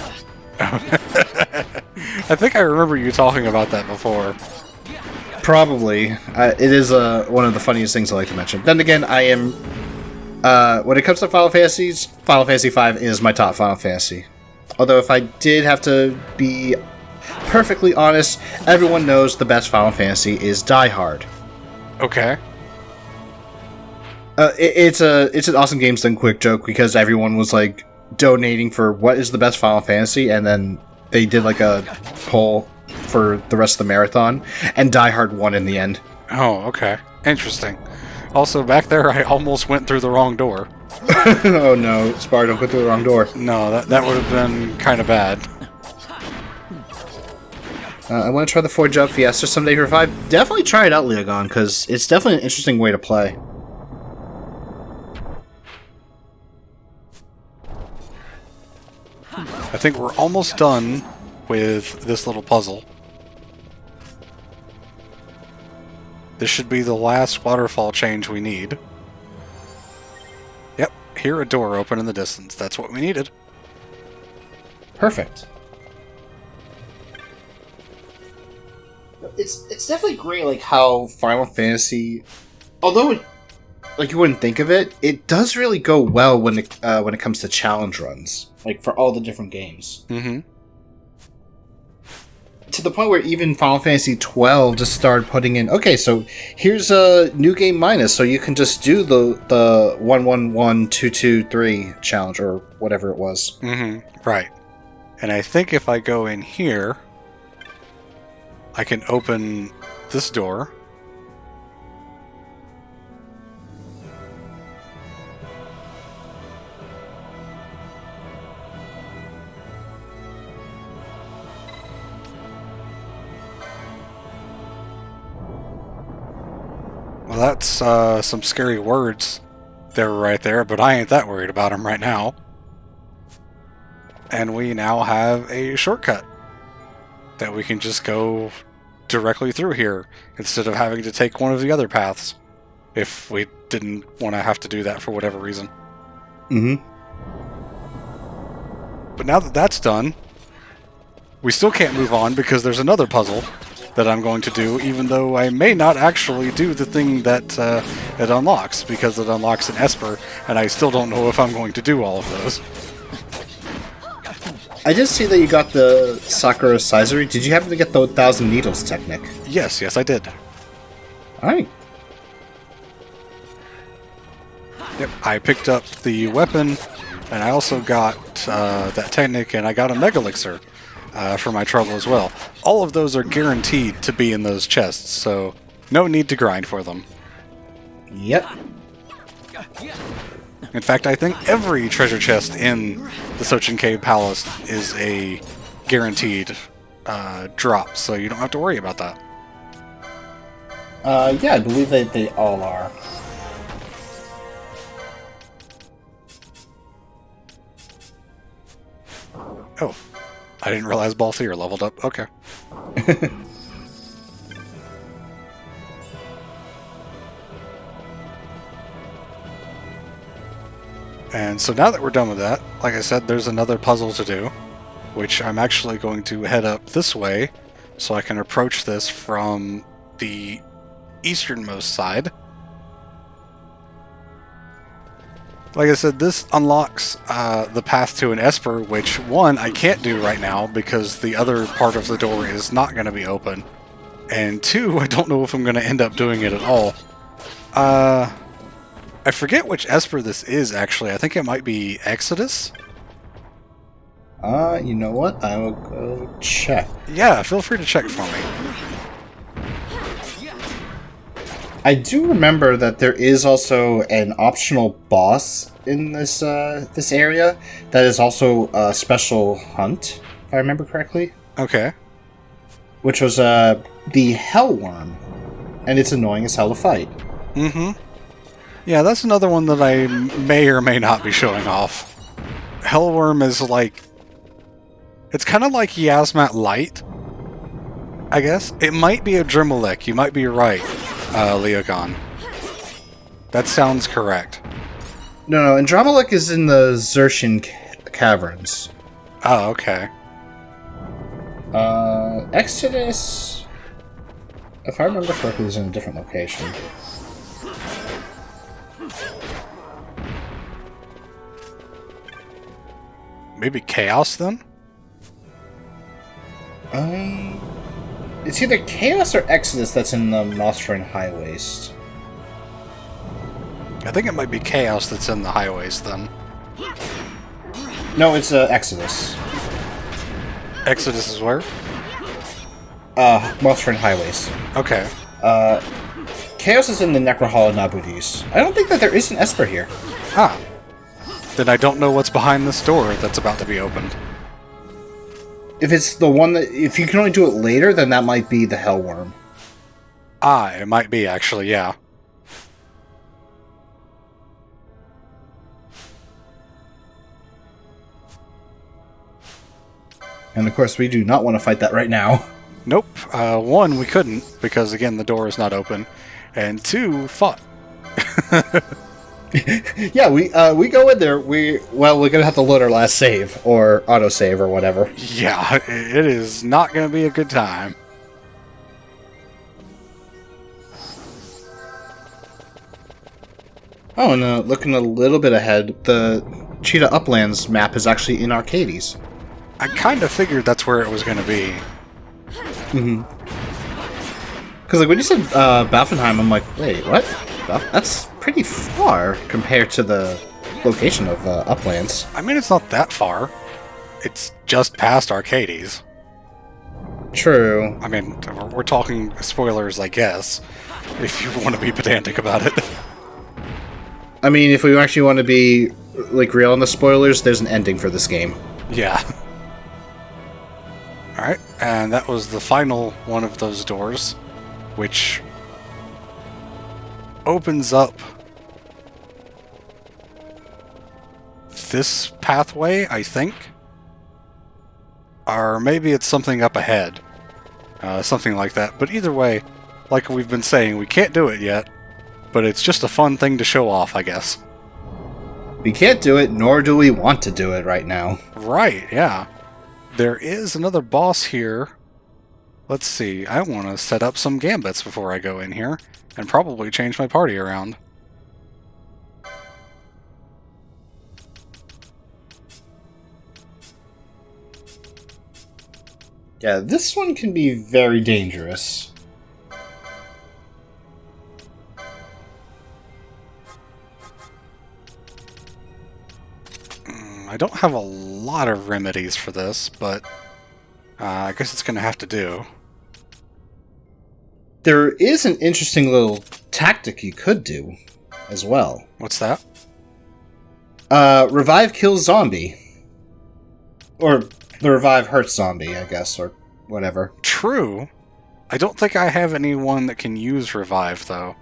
I think I remember you talking about that before. Probably. It is one of the funniest things I like to mention. Then again, I am... when it comes to Final Fantasies, Final Fantasy V is my top Final Fantasy. Although if I did have to be perfectly honest, everyone knows the best Final Fantasy is Die Hard. Okay. It's an Awesome Games Done Quick joke because everyone was like donating for what is the best Final Fantasy, and then they did like a poll for the rest of the marathon, and Die Hard won in the end. Oh, okay. Interesting. Also, back there, I almost went through the wrong door. Oh no, Spar, don't go through the wrong door. No, that would have been kind of bad. I want to try the Forge Up Fiesta someday for 5. Definitely try it out, Leogon, because it's definitely an interesting way to play. I think we're almost done with this little puzzle. This should be the last waterfall change we need. Yep, hear a door open in the distance. That's what we needed. Perfect. It's definitely great, like how Final Fantasy, although like you wouldn't think of it, it does really go well when it comes to challenge runs, like for all the different games. Mm-hmm. To the point where even Final Fantasy 12 just started putting in, okay, so here's a new game minus, so you can just do the 111223 challenge or whatever it was. Mm-hmm. Right. And I think if I go in here, I can open this door. Well, that's some scary words there right there, but I ain't that worried about them right now. And we now have a shortcut that we can just go directly through here instead of having to take one of the other paths if we didn't want to have to do that for whatever reason. Mm-hmm. But now that that's done, we still can't move on because there's another puzzle that I'm going to do, even though I may not actually do the thing that it unlocks, because it unlocks an Esper, and I still don't know if I'm going to do all of those. I did see that you got the Sakura Sizeri. Did you happen to get the 1,000 Needles technique? Yes, I did. Alright. Yep, I picked up the weapon, and I also got that technique, and I got a Mega Elixir for my trouble as well. All of those are guaranteed to be in those chests, so no need to grind for them. Yep. In fact, I think every treasure chest in the Sochin Cave Palace is a guaranteed drop, so you don't have to worry about that. Yeah, I believe they all are. Oh, I didn't realize Balthier leveled up. Okay. And so now that we're done with that, like I said, there's another puzzle to do, which I'm actually going to head up this way so I can approach this from the easternmost side. Like I said, this unlocks the path to an Esper, which, one, I can't do right now because the other part of the door is not going to be open. And two, I don't know if I'm going to end up doing it at all. I forget which Esper this is, actually. I think it might be Exodus? You know what? I will go check. Yeah, feel free to check for me. I do remember that there is also an optional boss in this this area that is also a special hunt, if I remember correctly. Okay. Which was the Hellworm, and it's annoying as hell to fight. Mm-hmm. Yeah, that's another one that I may or may not be showing off. Hellworm is like... It's kind of like Yasmat Light, I guess. It might be a Dremelec, you might be right, Leogon. That sounds correct. No, Andromelech is in the Xertian caverns. Oh, okay. Exodus, if I remember correctly, is in a different location. Maybe Chaos, then? It's either Chaos or Exodus that's in the Nostran High Waste. I think it might be Chaos that's in the highways, then. No, it's Exodus. Exodus is where? Mothrin Highways. Okay. Chaos is in the Necrohall Nabudis. I don't think that there is an Esper here. Ah. Then I don't know what's behind this door that's about to be opened. If it's the one that... If you can only do it later, then that might be the Hellworm. Ah, it might be, actually, yeah. And of course, we do not want to fight that right now. Nope. One, we couldn't, because again, the door is not open. And two, fuck. Yeah, we go in there, we're gonna have to load our last save, or autosave, or whatever. Yeah, it is not going to be a good time. Oh, and looking a little bit ahead, the Cheetah Uplands map is actually in Arcades. I kind of figured that's where it was going to be. Mm-hmm. Because, like, when you said Baffenheim, I'm like, wait, what? That's pretty far compared to the location of Uplands. I mean, it's not that far. It's just past Arcades. True. I mean, we're talking spoilers, I guess, if you want to be pedantic about it. I mean, if we actually want to be, like, real on the spoilers, there's an ending for this game. Yeah. Alright, and that was the final one of those doors, which opens up this pathway, I think. Or maybe it's something up ahead. Something like that. But either way, like we've been saying, we can't do it yet. But it's just a fun thing to show off, I guess. We can't do it, nor do we want to do it right now. Right, yeah. There is another boss here. Let's see, I want to set up some gambits before I go in here. And probably change my party around. Yeah, this one can be very dangerous. I don't have a lot of remedies for this, but I guess it's going to have to do. There is an interesting little tactic you could do as well. What's that? Revive kills zombie. Or the revive hurts zombie, I guess, or whatever. True. I don't think I have anyone that can use revive, though.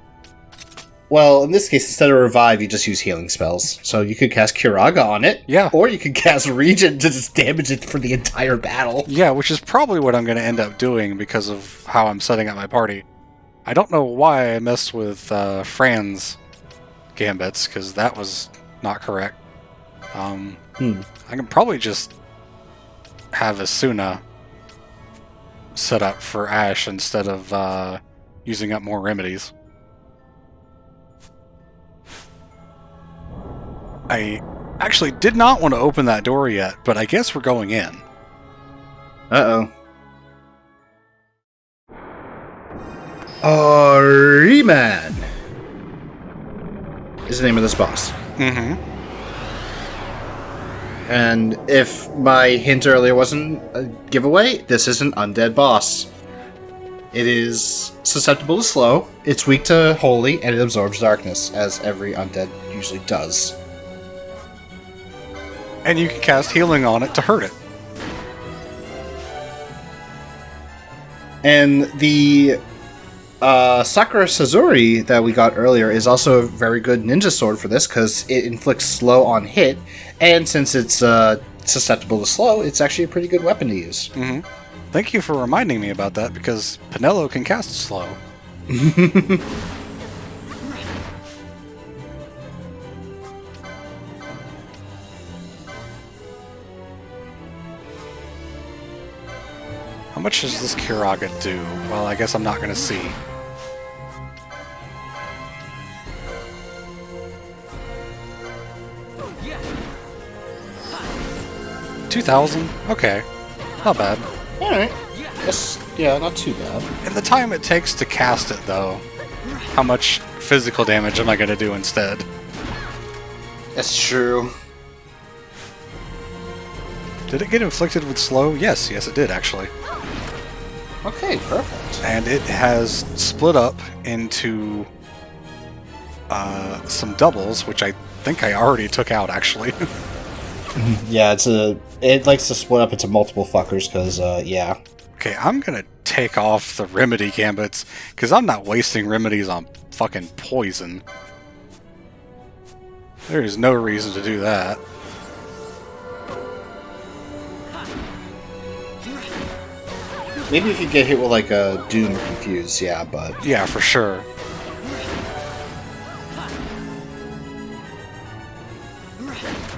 Well, in this case, instead of revive, you just use healing spells. So you could cast Kiraga on it. Yeah. Or you could cast Regen to just damage it for the entire battle. Yeah, which is probably what I'm going to end up doing because of how I'm setting up my party. I don't know why I messed with Fran's gambits, because that was not correct. I can probably just have Asuna set up for Ash instead of using up more remedies. I actually did not want to open that door yet, but I guess we're going in. Uh-oh. Ariman is the name of this boss. Mm-hmm. And if my hint earlier wasn't a giveaway, this is an undead boss. It is susceptible to slow, it's weak to holy, and it absorbs darkness, as every undead usually does. And you can cast healing on it to hurt it. And the Sakura Sazuri that we got earlier is also a very good ninja sword for this, because it inflicts slow on hit, and since it's susceptible to slow, it's actually a pretty good weapon to use. Mm-hmm. Thank you for reminding me about that, because Pinello can cast slow. How much does this Kiraga do? Well, I guess I'm not going to see. $2,000? Okay. Not bad. Alright. Yeah, not too bad. And the time it takes to cast it, though, how much physical damage am I going to do instead? That's true. Did it get inflicted with slow? Yes, it did, actually. Okay, perfect. And it has split up into some doubles, which I think I already took out, actually. Yeah, it likes to split up into multiple fuckers, because, yeah. Okay, I'm gonna take off the remedy gambits, because I'm not wasting remedies on fucking poison. There is no reason to do that. Maybe if you get hit with, like, a Doom or Confuse, yeah, but... Yeah, for sure.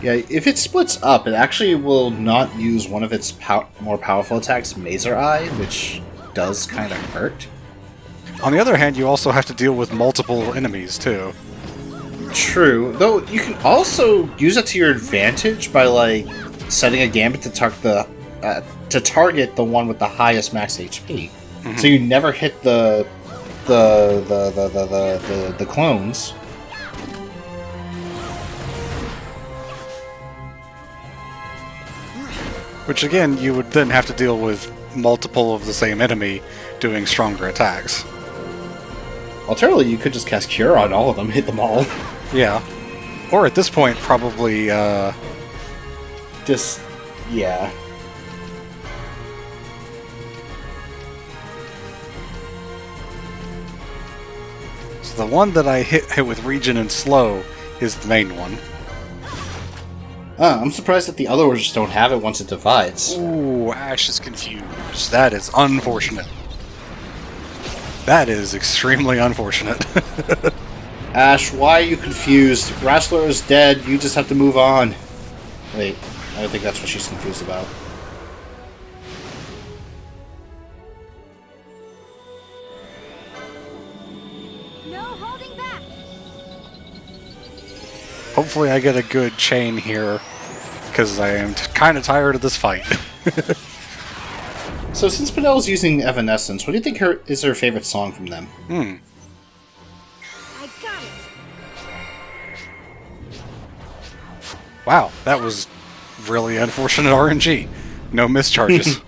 Yeah, if it splits up, it actually will not use one of its more powerful attacks, Mazer Eye, which does kind of hurt. On the other hand, you also have to deal with multiple enemies, too. True, though you can also use it to your advantage by, like, setting a gambit to target the one with the highest max HP. Mm-hmm. So you never hit the clones. Which again, you would then have to deal with multiple of the same enemy doing stronger attacks. Alternatively, you could just cast Cure on all of them, hit them all. Yeah. Or at this point, probably, Just, yeah. So the one that I hit with Regen and Slow is the main one. I'm surprised that the other ones just don't have it once it divides. Ooh, Ash is confused. That is unfortunate. That is extremely unfortunate. Ash, why are you confused? Wrestler is dead, you just have to move on. Wait, I don't think that's what she's confused about. No holding back. Hopefully I get a good chain here, because I am kind of tired of this fight. So since Penel's using Evanescence, what do you think is her favorite song from them? I got it. Wow, that was really unfortunate RNG. No mischarges.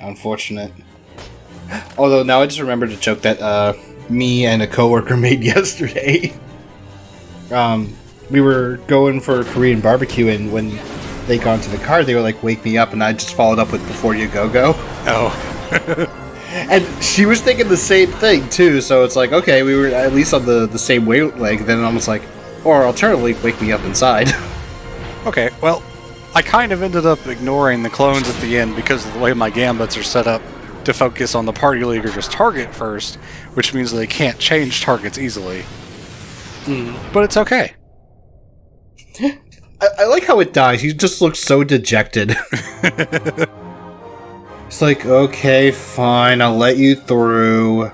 Unfortunate. Although now I just remembered a joke that me and a coworker made yesterday. We were going for a Korean barbecue, and when they got into the car, they were like, "Wake me up," and I just followed up with "Before You Go Go." Oh. And she was thinking the same thing too, so it's like, okay, we were at least on the same wavelength. Then almost like, or alternatively, "Wake me up inside." Okay, well, I kind of ended up ignoring the clones at the end because of the way my gambits are set up to focus on the party leader's target first, which means they can't change targets easily. But it's okay. I like how it dies. He just looks so dejected. It's like, okay, fine, I'll let you through.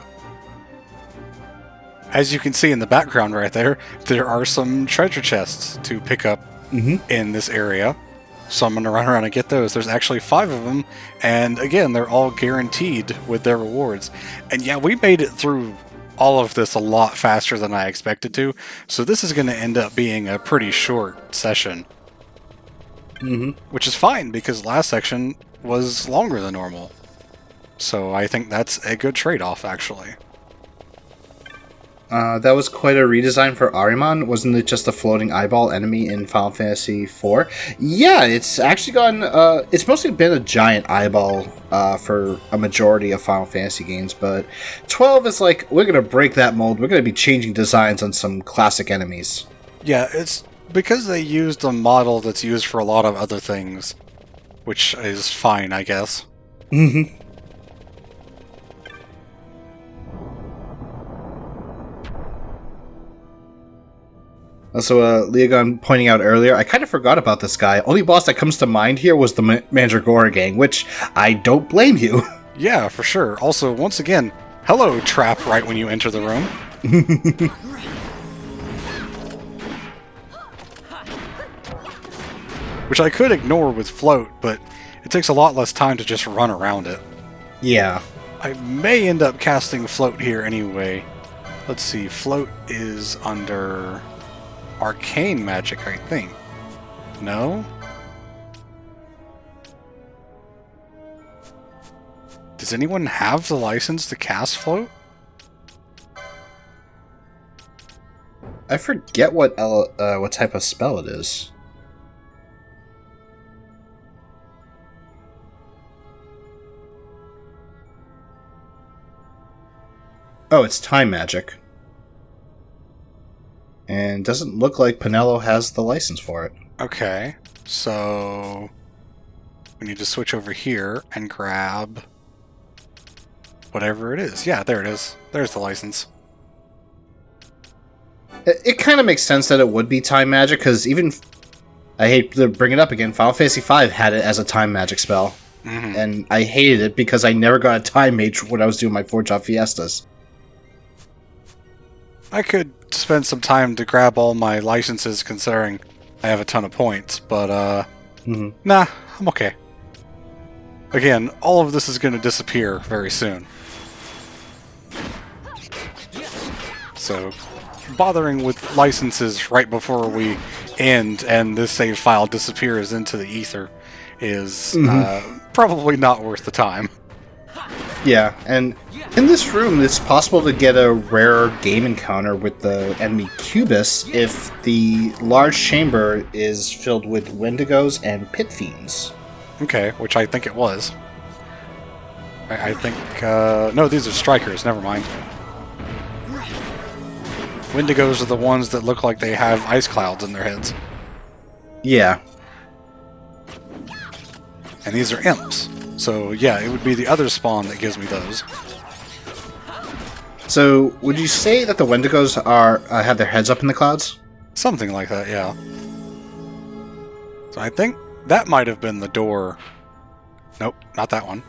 As you can see in the background right there, there are some treasure chests to pick up in this area. So I'm going to run around and get those. There's actually 5 of them, and again, they're all guaranteed with their rewards. And yeah, we made it through all of this a lot faster than I expected to, so this is going to end up being a pretty short session. Which is fine, because last section was longer than normal. So I think that's a good trade-off, actually. That was quite a redesign for Ahriman. Wasn't it just a floating eyeball enemy in Final Fantasy IV? Yeah, it's actually gotten... it's mostly been a giant eyeball for a majority of Final Fantasy games, but 12 is like, we're going to break that mold. We're going to be changing designs on some classic enemies. Yeah, it's because they used a model that's used for a lot of other things, which is fine, I guess. Also, Leogon pointing out earlier, I kind of forgot about this guy. Only boss that comes to mind here was the Mandragora gang, which I don't blame you. Yeah, for sure. Also, once again, hello, trap right when you enter the room. Which I could ignore with float, but it takes a lot less time to just run around it. Yeah. I may end up casting float here anyway. Let's see, float is under arcane magic, I think. No? Does anyone have the license to cast float? I forget what type of spell it is. Oh, it's time magic. And doesn't look like Pinello has the license for it. Okay, so we need to switch over here and grab whatever it is. Yeah, there it is. There's the license. It kind of makes sense that it would be time magic, because even... I hate to bring it up again, Final Fantasy V had it as a time magic spell. Mm-hmm. And I hated it because I never got a time mage when I was doing my 4-job fiestas. I could spend some time to grab all my licenses considering I have a ton of points, but nah, I'm okay. Again, all of this is going to disappear very soon. So, bothering with licenses right before we end and this save file disappears into the ether is probably not worth the time. Yeah, and in this room, it's possible to get a rare game encounter with the enemy Cubus if the large chamber is filled with Wendigos and Pit Fiends. Okay, which I think it was. I think... no, these are strikers, never mind. Wendigos are the ones that look like they have ice clouds in their heads. Yeah. And these are imps. So, yeah, it would be the other spawn that gives me those. So, would you say that the Wendigos are have their heads up in the clouds? Something like that, yeah. So I think that might have been the door. Nope, not that one.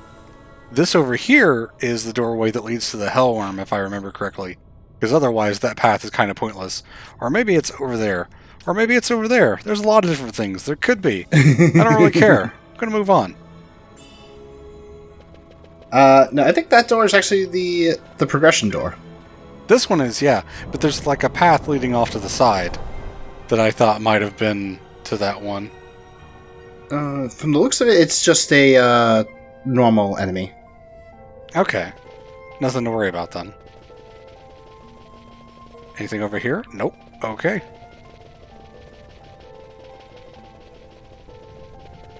This over here is the doorway that leads to the Hellworm, if I remember correctly. Because otherwise, that path is kind of pointless. Or maybe it's over there. Or maybe it's over there. There's a lot of different things. There could be. I don't really care. I'm going to move on. No, I think that door is actually the progression door. This one is, yeah. But there's like a path leading off to the side that I thought might have been to that one. From the looks of it, it's just a normal enemy. Okay. Nothing to worry about then. Anything over here? Nope. Okay.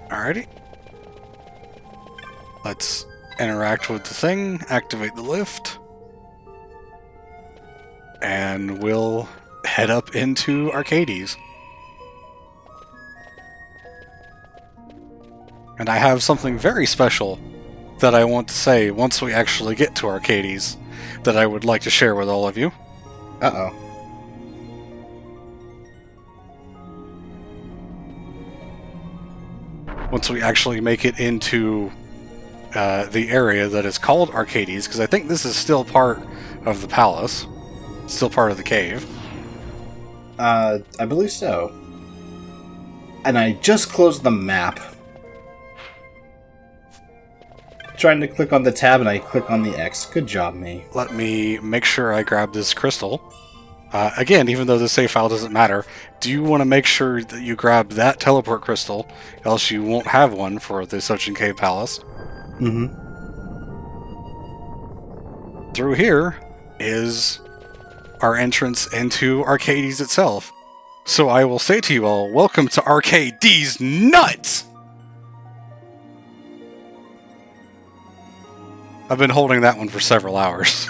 Alrighty. Let's interact with the thing, activate the lift, and we'll head up into Arcades. And I have something very special that I want to say once we actually get to Arcades that I would like to share with all of you. Uh-oh. Once we actually make it into the area that is called Arcades, because I think this is still part of the palace, still part of the cave. I believe so. And I just closed the map. Trying to click on the tab and I click on the X. Good job, me. Let me make sure I grab this crystal. Again, even though the save file doesn't matter, do you want to make sure that you grab that teleport crystal, else you won't have one for the Sochin Cave Palace. Mm-hmm. Through here is our entrance into Arcades itself. So I will say to you all, welcome to Arcades Nuts! I've been holding that one for several hours.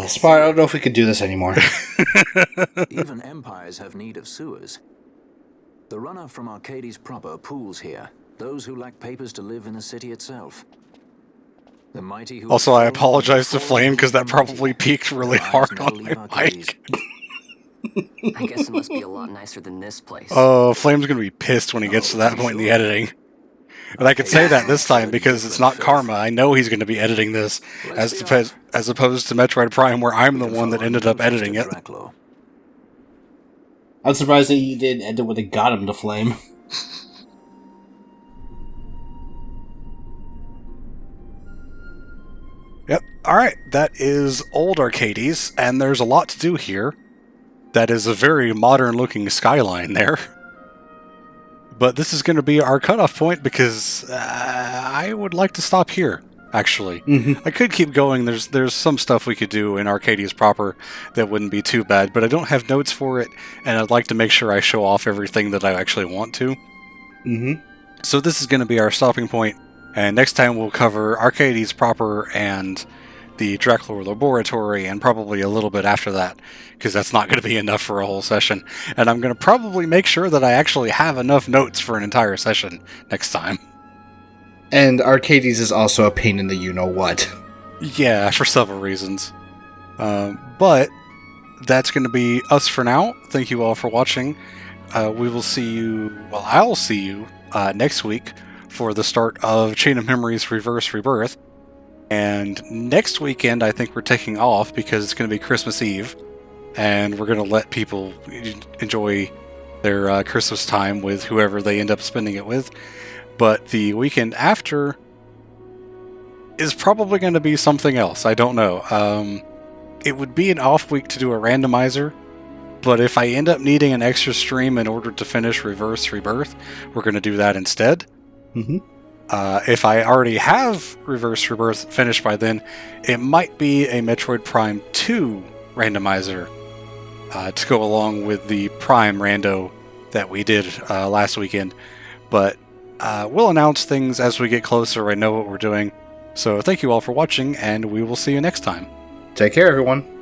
Spar, I don't know if we could do this anymore. Even empires have need of sewers. The runner from Arcades proper pools here. Those who lack papers to live in the city itself. The mighty who Also, I apologize to Flame because that probably peaked really hard on my mic. I guess it must be a lot nicer than this place. Oh, Flame's gonna be pissed when he gets to that point in the editing. And I could say that this time because it's not karma. I know he's going to be editing this as opposed to Metroid Prime, where I'm the one that ended up editing it. I'm surprised that you did end it with a got him to flame. Yep. Alright, that is old Arcades, and there's a lot to do here. That is a very modern looking skyline there. But this is going to be our cutoff point because I would like to stop here, actually. I could keep going. There's some stuff we could do in Arcadius proper that wouldn't be too bad, but I don't have notes for it, and I'd like to make sure I show off everything that I actually want to. So this is going to be our stopping point, and next time we'll cover Arcadius proper and the Dracula Laboratory, and probably a little bit after that, because that's not going to be enough for a whole session. And I'm going to probably make sure that I actually have enough notes for an entire session next time. And Arcades is also a pain in the you-know-what. Yeah, for several reasons. But that's going to be us for now. Thank you all for watching. We will see you, well, I'll see you next week for the start of Chain of Memories Reverse Rebirth. And next weekend, I think we're taking off because it's going to be Christmas Eve, and we're going to let people enjoy their Christmas time with whoever they end up spending it with. But the weekend after is probably going to be something else. I don't know. It would be an off week to do a randomizer, but if I end up needing an extra stream in order to finish Reverse Rebirth, we're going to do that instead. If I already have Reverse Rebirth finished by then, it might be a Metroid Prime 2 randomizer to go along with the Prime rando that we did last weekend. But we'll announce things as we get closer. I know what we're doing. So thank you all for watching, and we will see you next time. Take care, everyone.